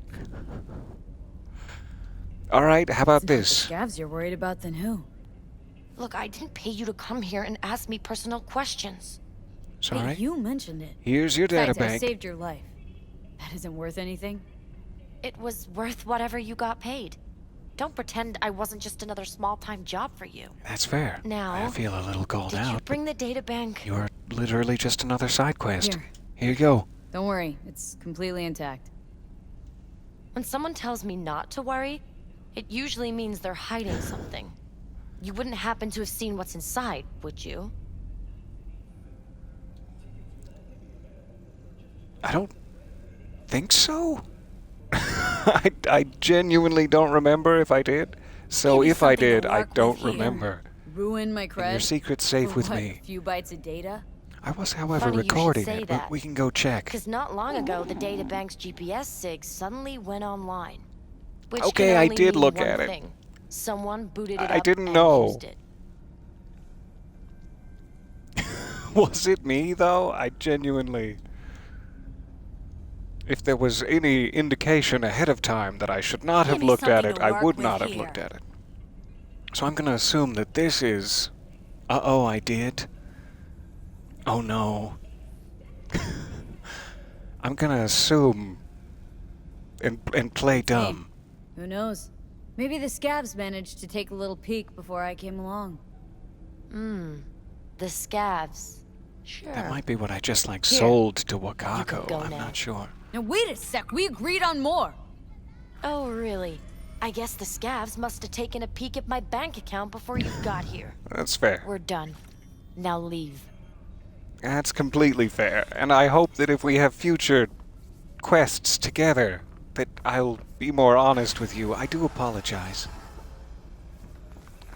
Alright, how about Since it's the this? scabs you're worried about, then who? Look, I didn't pay you to come here and ask me personal questions. Sorry? Hey, you mentioned it. Here's your Besides, I databank. saved your life. That isn't worth anything. It was worth whatever you got paid. Don't pretend I wasn't just another small-time job for you. That's fair. Now, I feel a little called Did you out. bring the data bank? You're literally just another side quest. Here. Here you go. Don't worry, it's completely intact. When someone tells me not to worry, it usually means they're hiding something. You wouldn't happen to have seen what's inside, would you? I don't think so. I genuinely don't remember if I did. So Give me if I something to did, I work don't with here. remember. Ruin my And cred? your secret's safe For with what, me. A few bytes of data? I was, however, Funny you should recording say it, but that. we can go check. Because not long ago, the databank's GPS sig suddenly went online. Which Okay, can I only did mean look one at it. thing. Someone booted it I up didn't and know. used it. Was it me, though? I genuinely... If there was any indication ahead of time that I should not Give have me looked at something it, to I work would with not have here. looked at it. So I'm going to assume that this is... Uh-oh, I did. Oh no. I'm gonna assume and play dumb. Who knows? Maybe the scabs managed to take a little peek before I came along. The scabs. Sure. That might be what I just Here. sold to You can Wakako. go I'm now. not sure. Now wait a sec, we agreed on more. Oh, really? I guess the scabs must have taken a peek at my bank account before you got here. That's fair. We're done. Now leave. That's completely fair. And I hope that if we have future quests together, that I'll be more honest with you. I do apologize.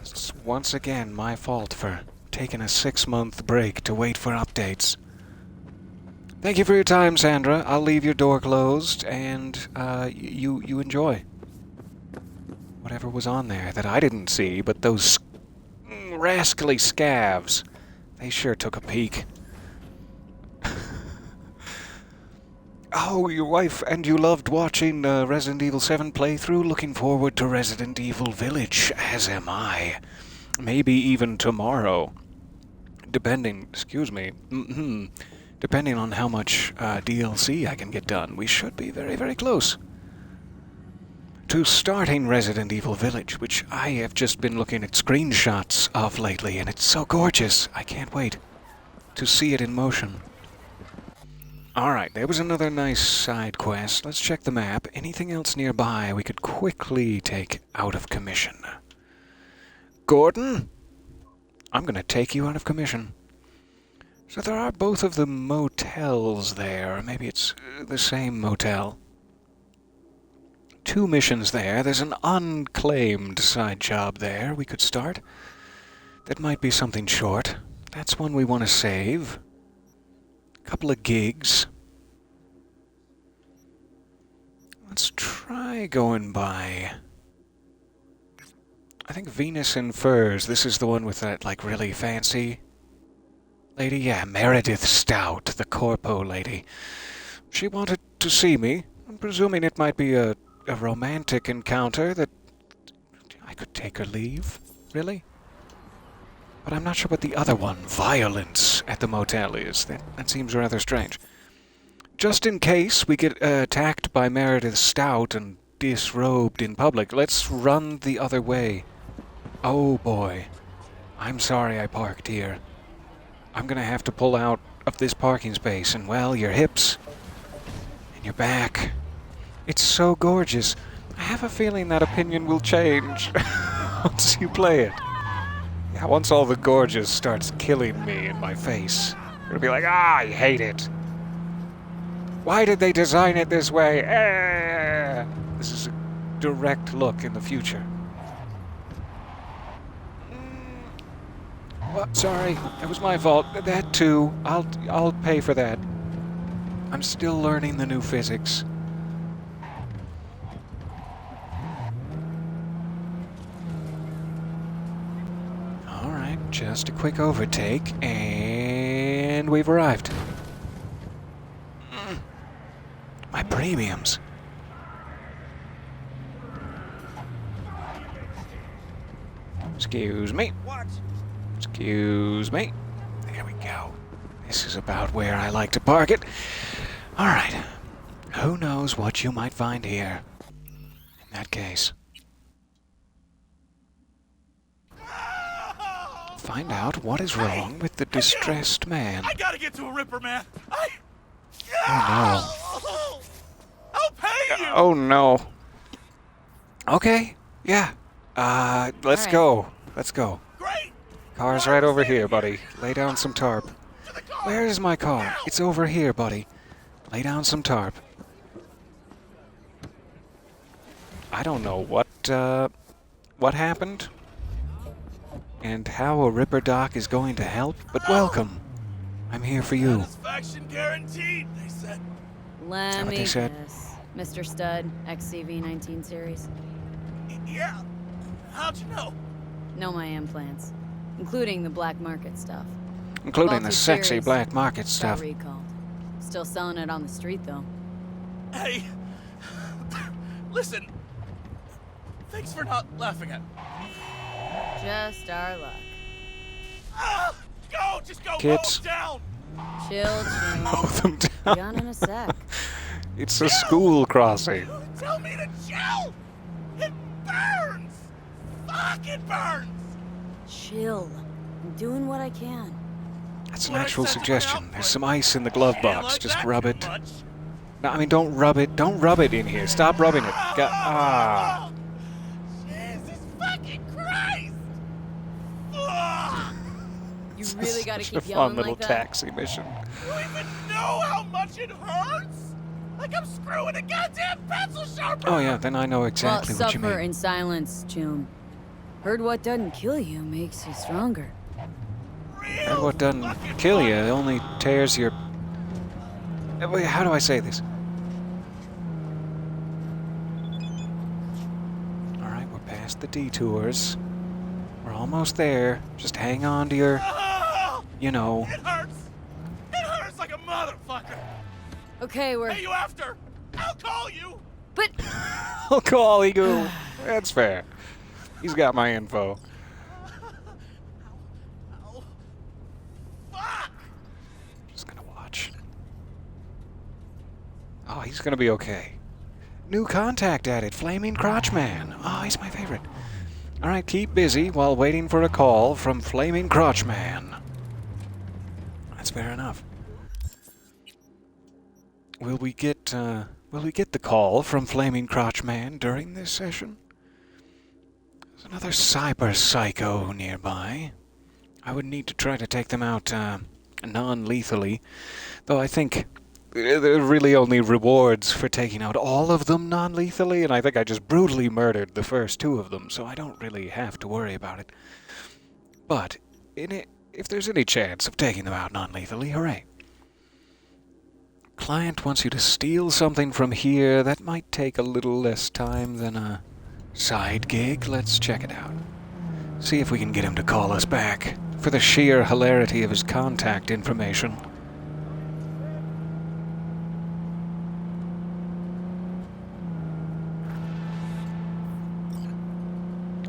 It's once again my fault for taking a 6-month break to wait for updates. Thank you for your time, Sandra. I'll leave your door closed, and you enjoy whatever was on there that I didn't see, but those rascally scavs, they sure took a peek. Oh, your wife and you loved watching Resident Evil 7 playthrough? Looking forward to Resident Evil Village, as am I. Maybe even tomorrow. Depending on how much DLC I can get done. We should be very, very close to starting Resident Evil Village, which I have just been looking at screenshots of lately, and it's so gorgeous. I can't wait to see it in motion. Alright, there was another nice side quest. Let's check the map. Anything else nearby we could quickly take out of commission? Gordon? I'm going to take you out of commission. So there are both of the motels there. Maybe it's the same motel. 2 missions there. There's an unclaimed side job there we could start. That might be something short. That's one we want to save. Couple of gigs. Let's try going by. I think Venus in Furs. This is the one with that, like, really fancy lady. Yeah, Meredith Stout, the corpo lady. She wanted to see me. I'm presuming it might be a romantic encounter that I could take her leave. Really? But I'm not sure what the other one, violence, at the motel is. That seems rather strange. Just in case we get attacked by Meredith Stout and disrobed in public, let's run the other way. Oh boy. I'm sorry I parked here. I'm gonna have to pull out of this parking space, and well, your hips and your back. It's so gorgeous. I have a feeling that opinion will change once you play it. Yeah, once all the gorgeous starts killing me in my face, it'll be like, I hate it. Why did they design it this way? This is a direct look in the future. What? Sorry, it was my fault. That too. I'll pay for that. I'm still learning the new physics. Just a quick overtake, and we've arrived. My premiums. Excuse me. Excuse me. There we go. This is about where I like to park it. Alright. Who knows what you might find here. In that case. Find out what is wrong with the distressed man. I gotta get to a Ripper, man. Oh I'll pay you. no. Oh no. Okay. Yeah. Let's go. Let's go. Great. Car's right over here, buddy. Lay down some tarp. Where is my car? It's over here, buddy. Lay down some tarp. I don't know what happened and how a Ripper Doc is going to help, but welcome. I'm here for you. Satisfaction guaranteed, they said. Let what me they said? guess. Mr. Stud, XCV-19 series. Yeah. How'd you know? Know my implants, including the black market stuff. Including the Faulty sexy series. black market Got stuff. recalled. Still selling it on the street, though. Hey, listen. Thanks for not laughing at me. Just our luck. Go, just go. Kids. Down. Chill, chill. Mow them Be down. on in a sec. It's a school crossing. Tell me to chill! It burns! Fuck, it burns! Chill. I'm doing what I can. That's an What I actual said to my suggestion. output. There's some ice in the glove Can't box. like Just that rub too it. much. No, I mean, don't rub it. Don't rub it in here. Stop rubbing it. Ah. Jesus fucking Christ! Ugh. You really gotta Such a keep yelling fun little like that. taxi mission. You even know how much it hurts? Like I'm screwing a goddamn pencil sharpener! Oh yeah, then I know exactly Well, what you suffer mean. in silence, June. Heard what doesn't kill you makes you stronger. And what doesn't kill you only tears your... Wait, how do I say this? Alright, we're past the detours. We're almost there. Just hang on to your... You know... It hurts! It hurts like a motherfucker! Okay, we're... Hey, you after? I'll call you! But... I'll call you. That's fair. He's got my info. Ow. Fuck! Just gonna watch. Oh, he's gonna be okay. New contact added. Flaming Crotch Man. Oh, he's my favorite. Alright, keep busy while waiting for a call from Flaming Crotch Man. That's fair enough. Will we get the call from Flaming Crotch Man during this session? There's another cyber psycho nearby. I would need to try to take them out non-lethally, though I think there are really only rewards for taking out all of them non-lethally, and I think I just brutally murdered the first two of them, so I don't really have to worry about it. But if there's any chance of taking them out non-lethally, hooray. Client wants you to steal something from here. That might take a little less time than a side gig. Let's check it out. See if we can get him to call us back, for the sheer hilarity of his contact information.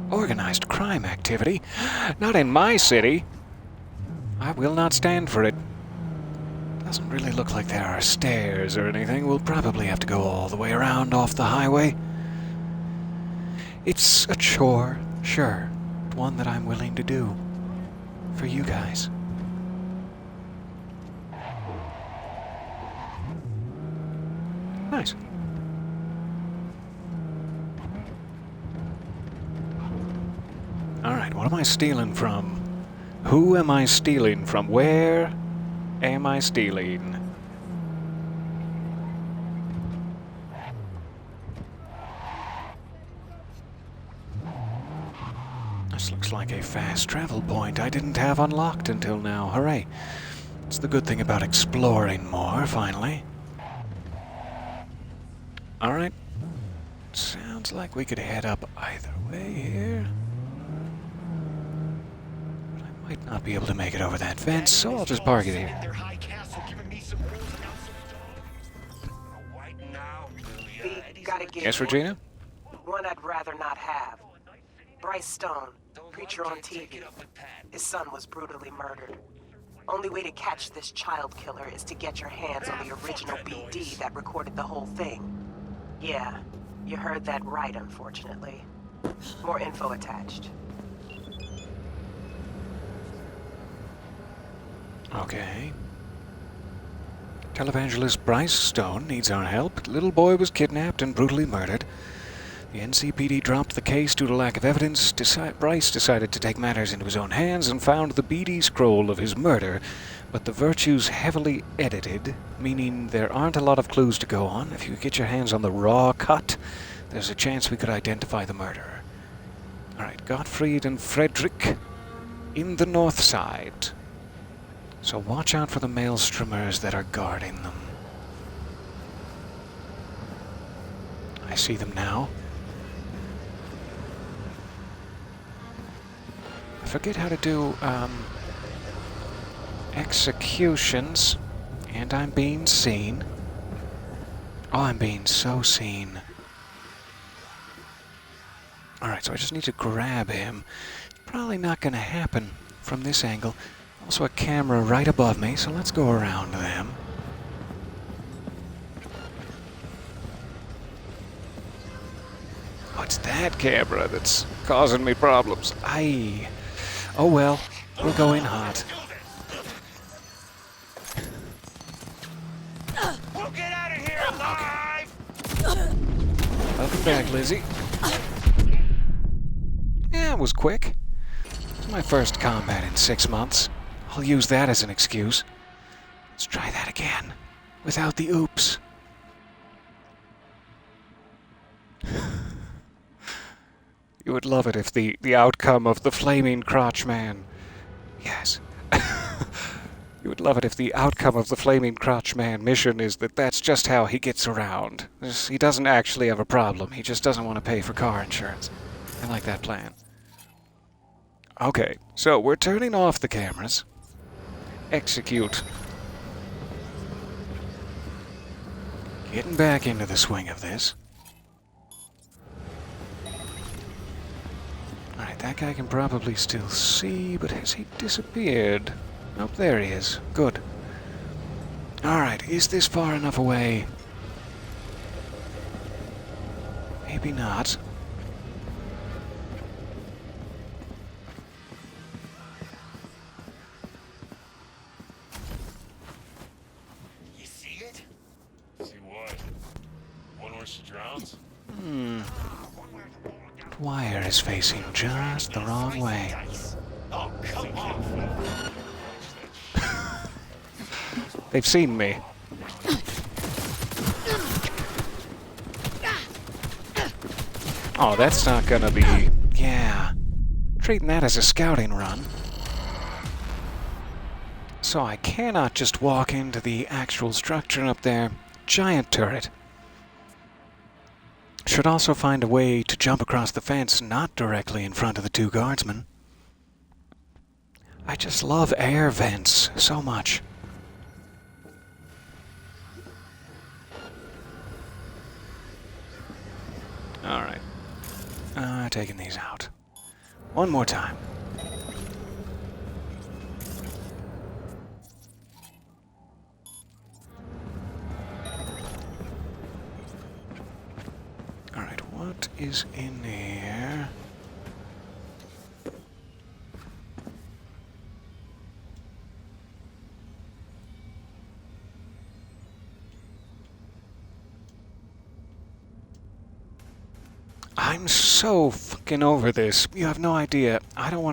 Organized crime activity? Not in my city. I will not stand for it. Doesn't really look like there are stairs or anything. We'll probably have to go all the way around off the highway. It's a chore, sure, but one that I'm willing to do. For you guys. Nice. Alright, what am I stealing from? Who am I stealing from? Where am I stealing? This looks like a fast travel point I didn't have unlocked until now. Hooray. It's the good thing about exploring more, finally. Alright. Sounds like we could head up either way here. But I might not be able to make it over that fence, so I'll just park it here. Yes, Regina? One I'd rather not have. Bryce Stone, preacher on TV. His son was brutally murdered. Only way to catch this child killer is to get your hands on the original BD that recorded the whole thing. Yeah, you heard that right, unfortunately. More info attached. Okay. Televangelist Bryce Stone needs our help. Little boy was kidnapped and brutally murdered. The NCPD dropped the case due to lack of evidence. Bryce decided to take matters into his own hands and found the BD scroll of his murder, but the virtue's heavily edited, meaning there aren't a lot of clues to go on. If you get your hands on the raw cut, there's a chance we could identify the murderer. Alright, Gottfried and Frederick in the north side. So watch out for the maelstromers that are guarding them. I see them now. I forget how to do, executions, and I'm being seen. Oh, I'm being so seen. Alright, so I just need to grab him. Probably not gonna happen from this angle. Also a camera right above me, so let's go around them. What's that camera that's causing me problems? Aye. Oh well, we'll go in hot. We'll get out of here alive! Welcome back, Lizzie. Yeah, it was quick. It's my first combat in 6 months. I'll use that as an excuse. Let's try that again. Without the oops. You would love it if the outcome of the flaming crotch man... Yes. You would love it if the outcome of the flaming crotch man mission is that that's just how he gets around. He doesn't actually have a problem. He just doesn't want to pay for car insurance. I like that plan. Okay, so we're turning off the cameras. Execute. Getting back into the swing of this. Alright, that guy can probably still see, but has he disappeared? Nope, there he is. Good. Alright, is this far enough away? Maybe not. You see it? See what? One where she drowns? The wire is facing just the wrong way. Oh, come on! They've seen me. Oh, that's not gonna be... Yeah. Treating that as a scouting run. So I cannot just walk into the actual structure up there. Giant turret. Should also find a way to jump across the fence, not directly in front of the two guardsmen. I just love air vents so much. Alright. Taking these out. One more time. Alright, what is in here? I'm so fucking over this. You have no idea. I don't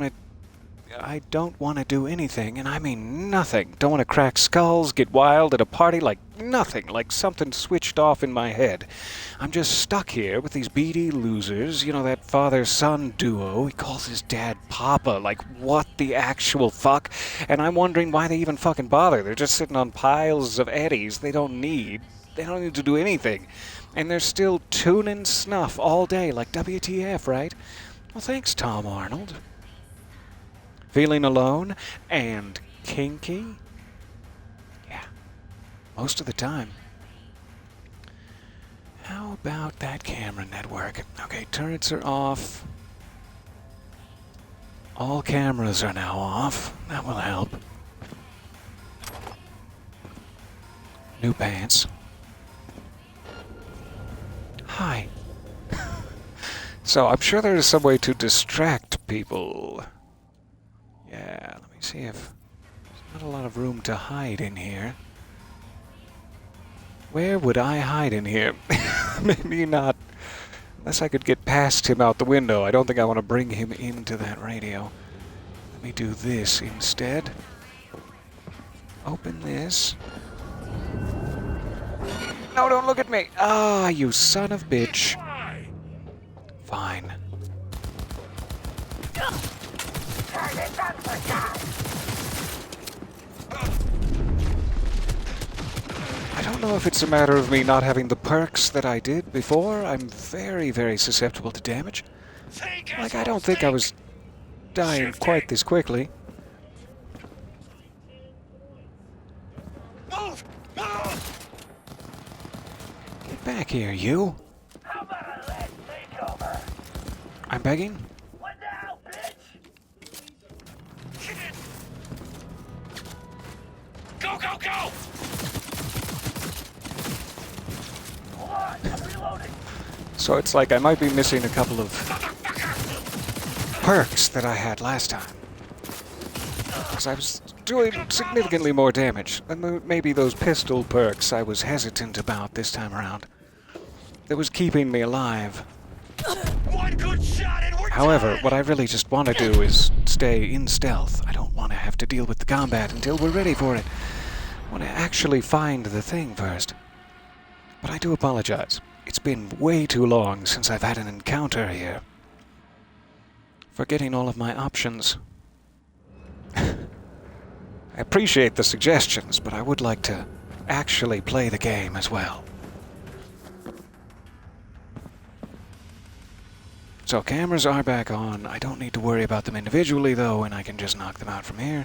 want to do anything, and I mean nothing. Don't want to crack skulls, get wild at a party, like nothing. Like something switched off in my head. I'm just stuck here with these beady losers. You know, that father-son duo. He calls his dad Papa. Like, what the actual fuck? And I'm wondering why they even fucking bother. They're just sitting on piles of eddies they don't need to do anything. And they're still tuning snuff all day, like WTF, right? Well, thanks, Tom Arnold. Feeling alone and kinky? Yeah, most of the time. How about that camera network? Okay, turrets are off. All cameras are now off. That will help. New pants. Hi. So, I'm sure there is some way to distract people. Yeah, let me see if... There's not a lot of room to hide in here. Where would I hide in here? Maybe not. Unless I could get past him out the window. I don't think I want to bring him into that radio. Let me do this instead. Open this. No, don't look at me! Ah, you son of bitch. Fine. I don't know if it's a matter of me not having the perks that I did before. I'm very, very susceptible to damage. Like, I don't think I was dying quite this quickly. Move! Move! Get back here, you. How about a leg takeover? I'm begging? What now, bitch? go! So it's like I might be missing a couple of perks that I had last time. Because I was doing significantly more damage. And maybe those pistol perks I was hesitant about this time around. That was keeping me alive. One good shot and we're However, done! what I really just want to do is stay in stealth. I don't want to have to deal with the combat until we're ready for it. I want to actually find the thing first. But I do apologize. It's been way too long since I've had an encounter here. Forgetting all of my options. I appreciate the suggestions, but I would like to actually play the game as well. So cameras are back on. I don't need to worry about them individually though, and I can just knock them out from here.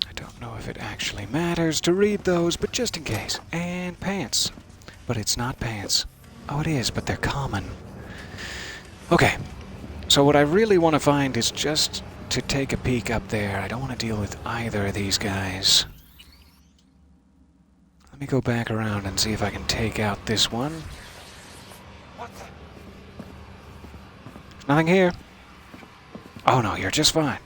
I don't know if it actually matters to read those, but just in case. And pants. But it's not pants. Oh, it is, but they're common. Okay. So what I really want to find is just to take a peek up there. I don't want to deal with either of these guys. Let me go back around and see if I can take out this one. There's nothing here. Oh no, you're just fine.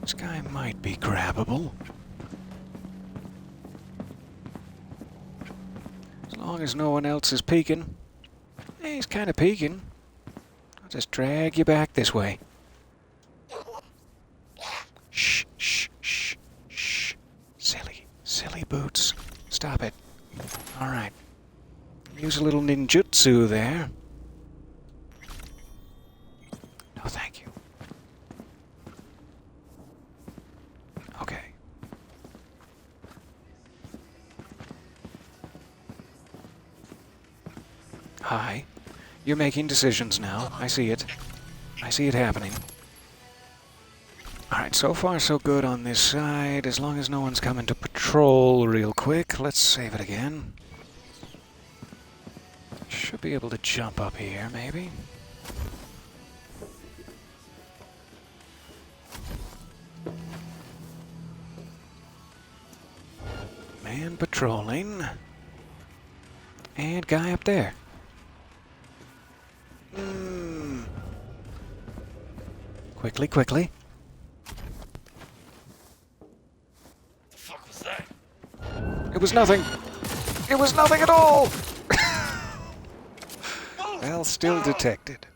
This guy might be grabbable. As long as no one else is peeking. He's kind of peeking. I'll just drag you back this way. Shh, shh, shh, shh. Silly boots. Stop it. Alright. Use a little ninjutsu there. No, thank you. Okay. Hi. You're making decisions now. I see it. I see it happening. Alright, so far so good on this side. As long as no one's coming to patrol real quick. Let's save it again. Should be able to jump up here, maybe. Man patrolling. And guy up there. Quickly, quickly. What the fuck was that? It was nothing. It was nothing at all. Well, still detected.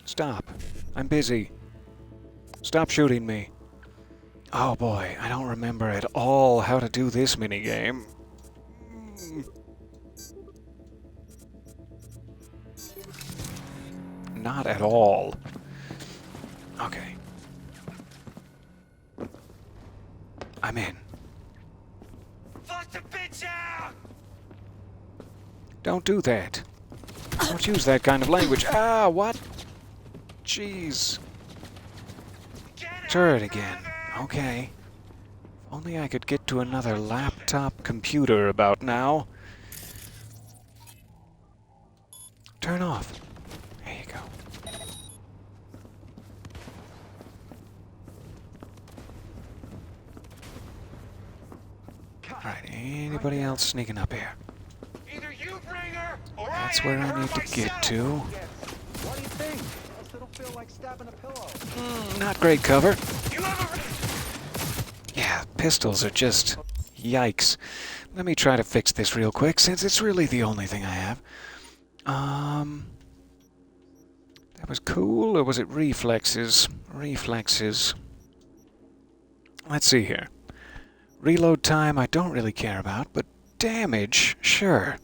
Stop. I'm busy. Stop shooting me. Oh boy, I don't remember at all how to do this minigame. Not at all. Okay. I'm in. Fuck the bitch out! Don't do that. Don't use that kind of language. Ah, what? Jeez. Turret again. Okay. If only I could get to another laptop computer about now. Turn off. There you go. Alright, anybody else sneaking up here? Either you bring her, or That's where I need to get to. What do you think? Else it'll feel like stabbing a pillow. Not great cover. You ever... Yeah, pistols are just... yikes. Let me try to fix this real quick, since it's really the only thing I have. That was cool, or was it reflexes? Reflexes. Let's see here. Reload time, I don't really care about, but damage, sure.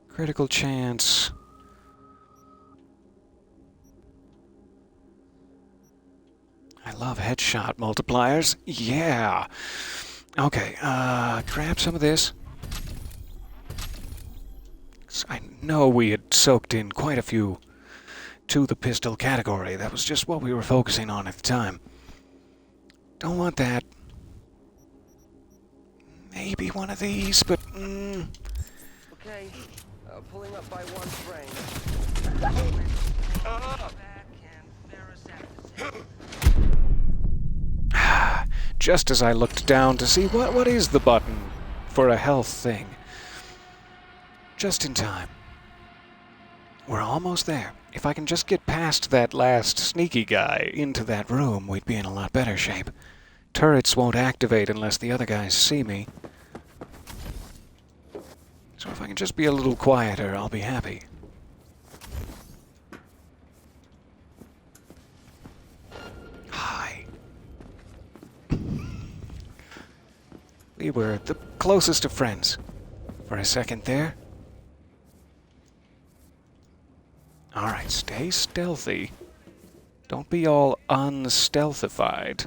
Critical chance. I love headshot multipliers. Yeah. Okay, grab some of this. I know we had soaked in quite a few to the pistol category. That was just what we were focusing on at the time. Don't want that. Maybe one of these, but... Okay, pulling up by one frame. Just as I looked down to see what is the button for a health thing. Just in time. We're almost there. If I can just get past that last sneaky guy into that room, we'd be in a lot better shape. Turrets won't activate unless the other guys see me. So if I can just be a little quieter, I'll be happy. Hi. We were the closest of friends. For a second there. Alright, stay stealthy. Don't be all unstealthified.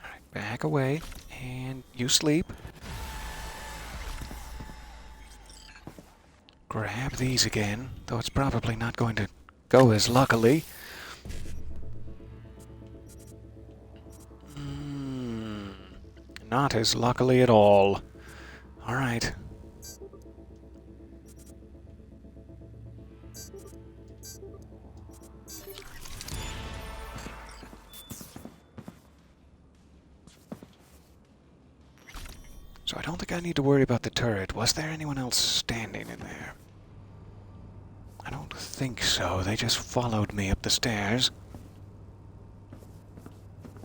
Alright, back away. And you sleep. Grab these again, though it's probably not going to go as luckily. Not as luckily at all. Alright. So I don't think I need to worry about the turret. Was there anyone else standing in there? I don't think so. They just followed me up the stairs.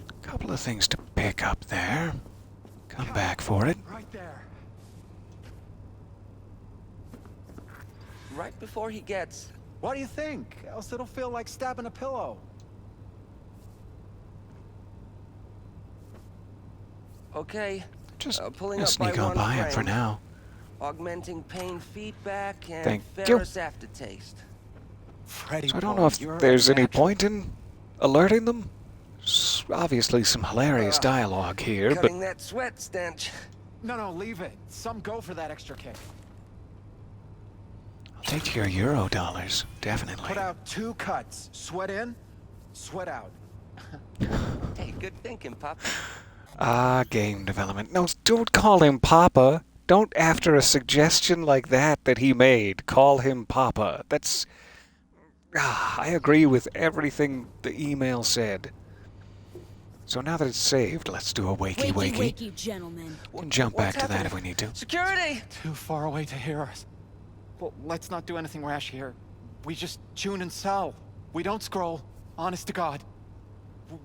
A couple of things to pick up there. Come back for it. Right there. Right before he gets... What do you think? Else it'll feel like stabbing a pillow. Okay. Just pulling up sneak by on one by him frame. for now. Augmenting pain feedback and Thank you. ferrous aftertaste. Freddy, So I don't know if there's any point in alerting them. Obviously some hilarious dialogue here, but... Cutting that sweat stench. No, leave it. Some go for that extra kick. I'll take your Euro dollars, definitely. Put out 2 cuts. Sweat in, sweat out. Hey, good thinking, Pop. Game development. No, don't call him Papa. Don't, after a suggestion like that he made, call him Papa. That's... I agree with everything the email said. So now that it's saved, let's do a wakey. Wakey, gentlemen. We can jump back to that if we need to. Security! Too far away to hear us. Well, let's not do anything rash here. We just tune and sell. We don't scroll. Honest to God.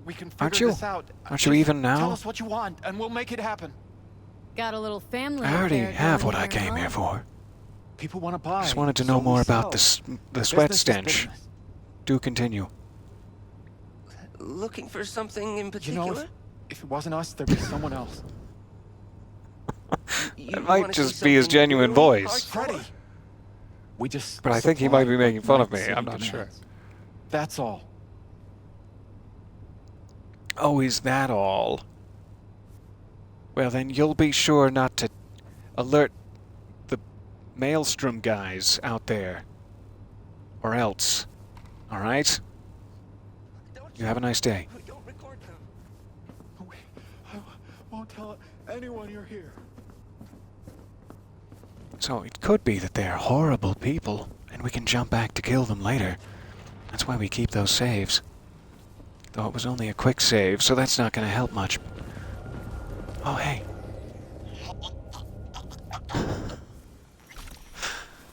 We can figure this out. Aren't you even now? Tell us what you want, and we'll make it happen. Got a little family. I already out there have going what I there, came huh? here for. People want to buy. Just wanted to so know we more about sell. the sweat Business is stench. business. Do continue. Looking for something in You particular? know, if it wasn't us, there'd be someone else. It might just be his genuine voice. Freddy! We just... But I think he might be making fun of me. I'm not sure. That's all. Oh, is that all? Well, then you'll be sure not to alert the Maelstrom guys out there. Or else. Alright? You have a nice day. Don't record them. I won't tell anyone you're here. So it could be that they're horrible people, and we can jump back to kill them later. That's why we keep those saves. Though it was only a quick save, so that's not going to help much. Oh, hey.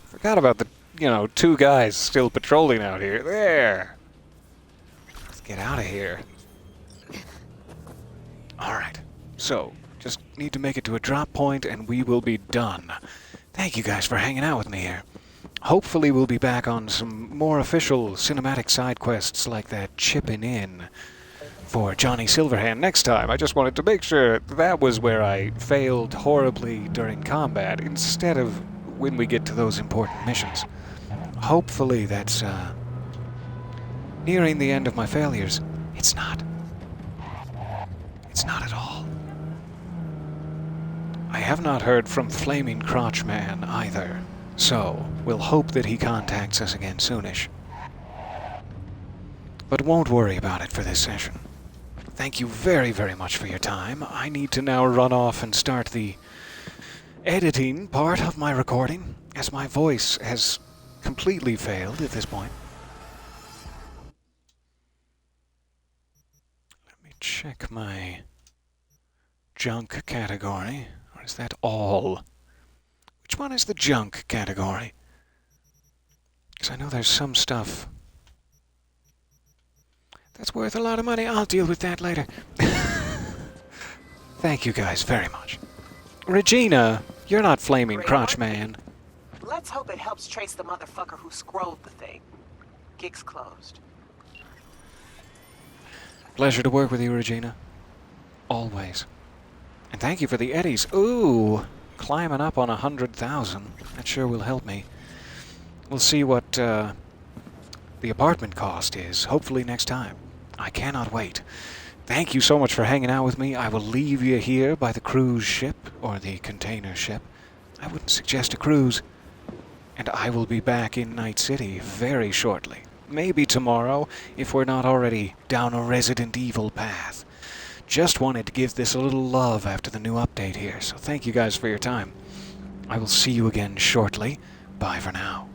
Forgot about the, 2 guys still patrolling out here. There! Let's get out of here. Alright. So, just need to make it to a drop point, and we will be done. Thank you guys for hanging out with me here. Hopefully we'll be back on some more official cinematic side quests like that chipping in for Johnny Silverhand next time. I just wanted to make sure that was where I failed horribly during combat instead of when we get to those important missions. Hopefully that's nearing the end of my failures. It's not. It's not at all. I have not heard from Flaming Crotch Man either. So, we'll hope that he contacts us again soonish. But won't worry about it for this session. Thank you very, very much for your time. I need to now run off and start the editing part of my recording, as my voice has completely failed at this point. Let me check my junk category. Or is that all? Which one is the junk category? Because I know there's some stuff that's worth a lot of money. I'll deal with that later. Thank you guys very much. Regina, you're not flaming crotch man. Let's hope it helps trace the motherfucker who scrolled the thing. Gig's closed. Pleasure to work with you, Regina. Always. And thank you for the eddies. Ooh, climbing up on 100,000. That sure will help me. We'll see what the apartment cost is, hopefully next time. I cannot wait. Thank you so much for hanging out with me. I will leave you here by the cruise ship, or the container ship. I wouldn't suggest a cruise. And I will be back in Night City very shortly. Maybe tomorrow, if we're not already down a Resident Evil path. Just wanted to give this a little love after the new update here, so thank you guys for your time. I will see you again shortly. Bye for now.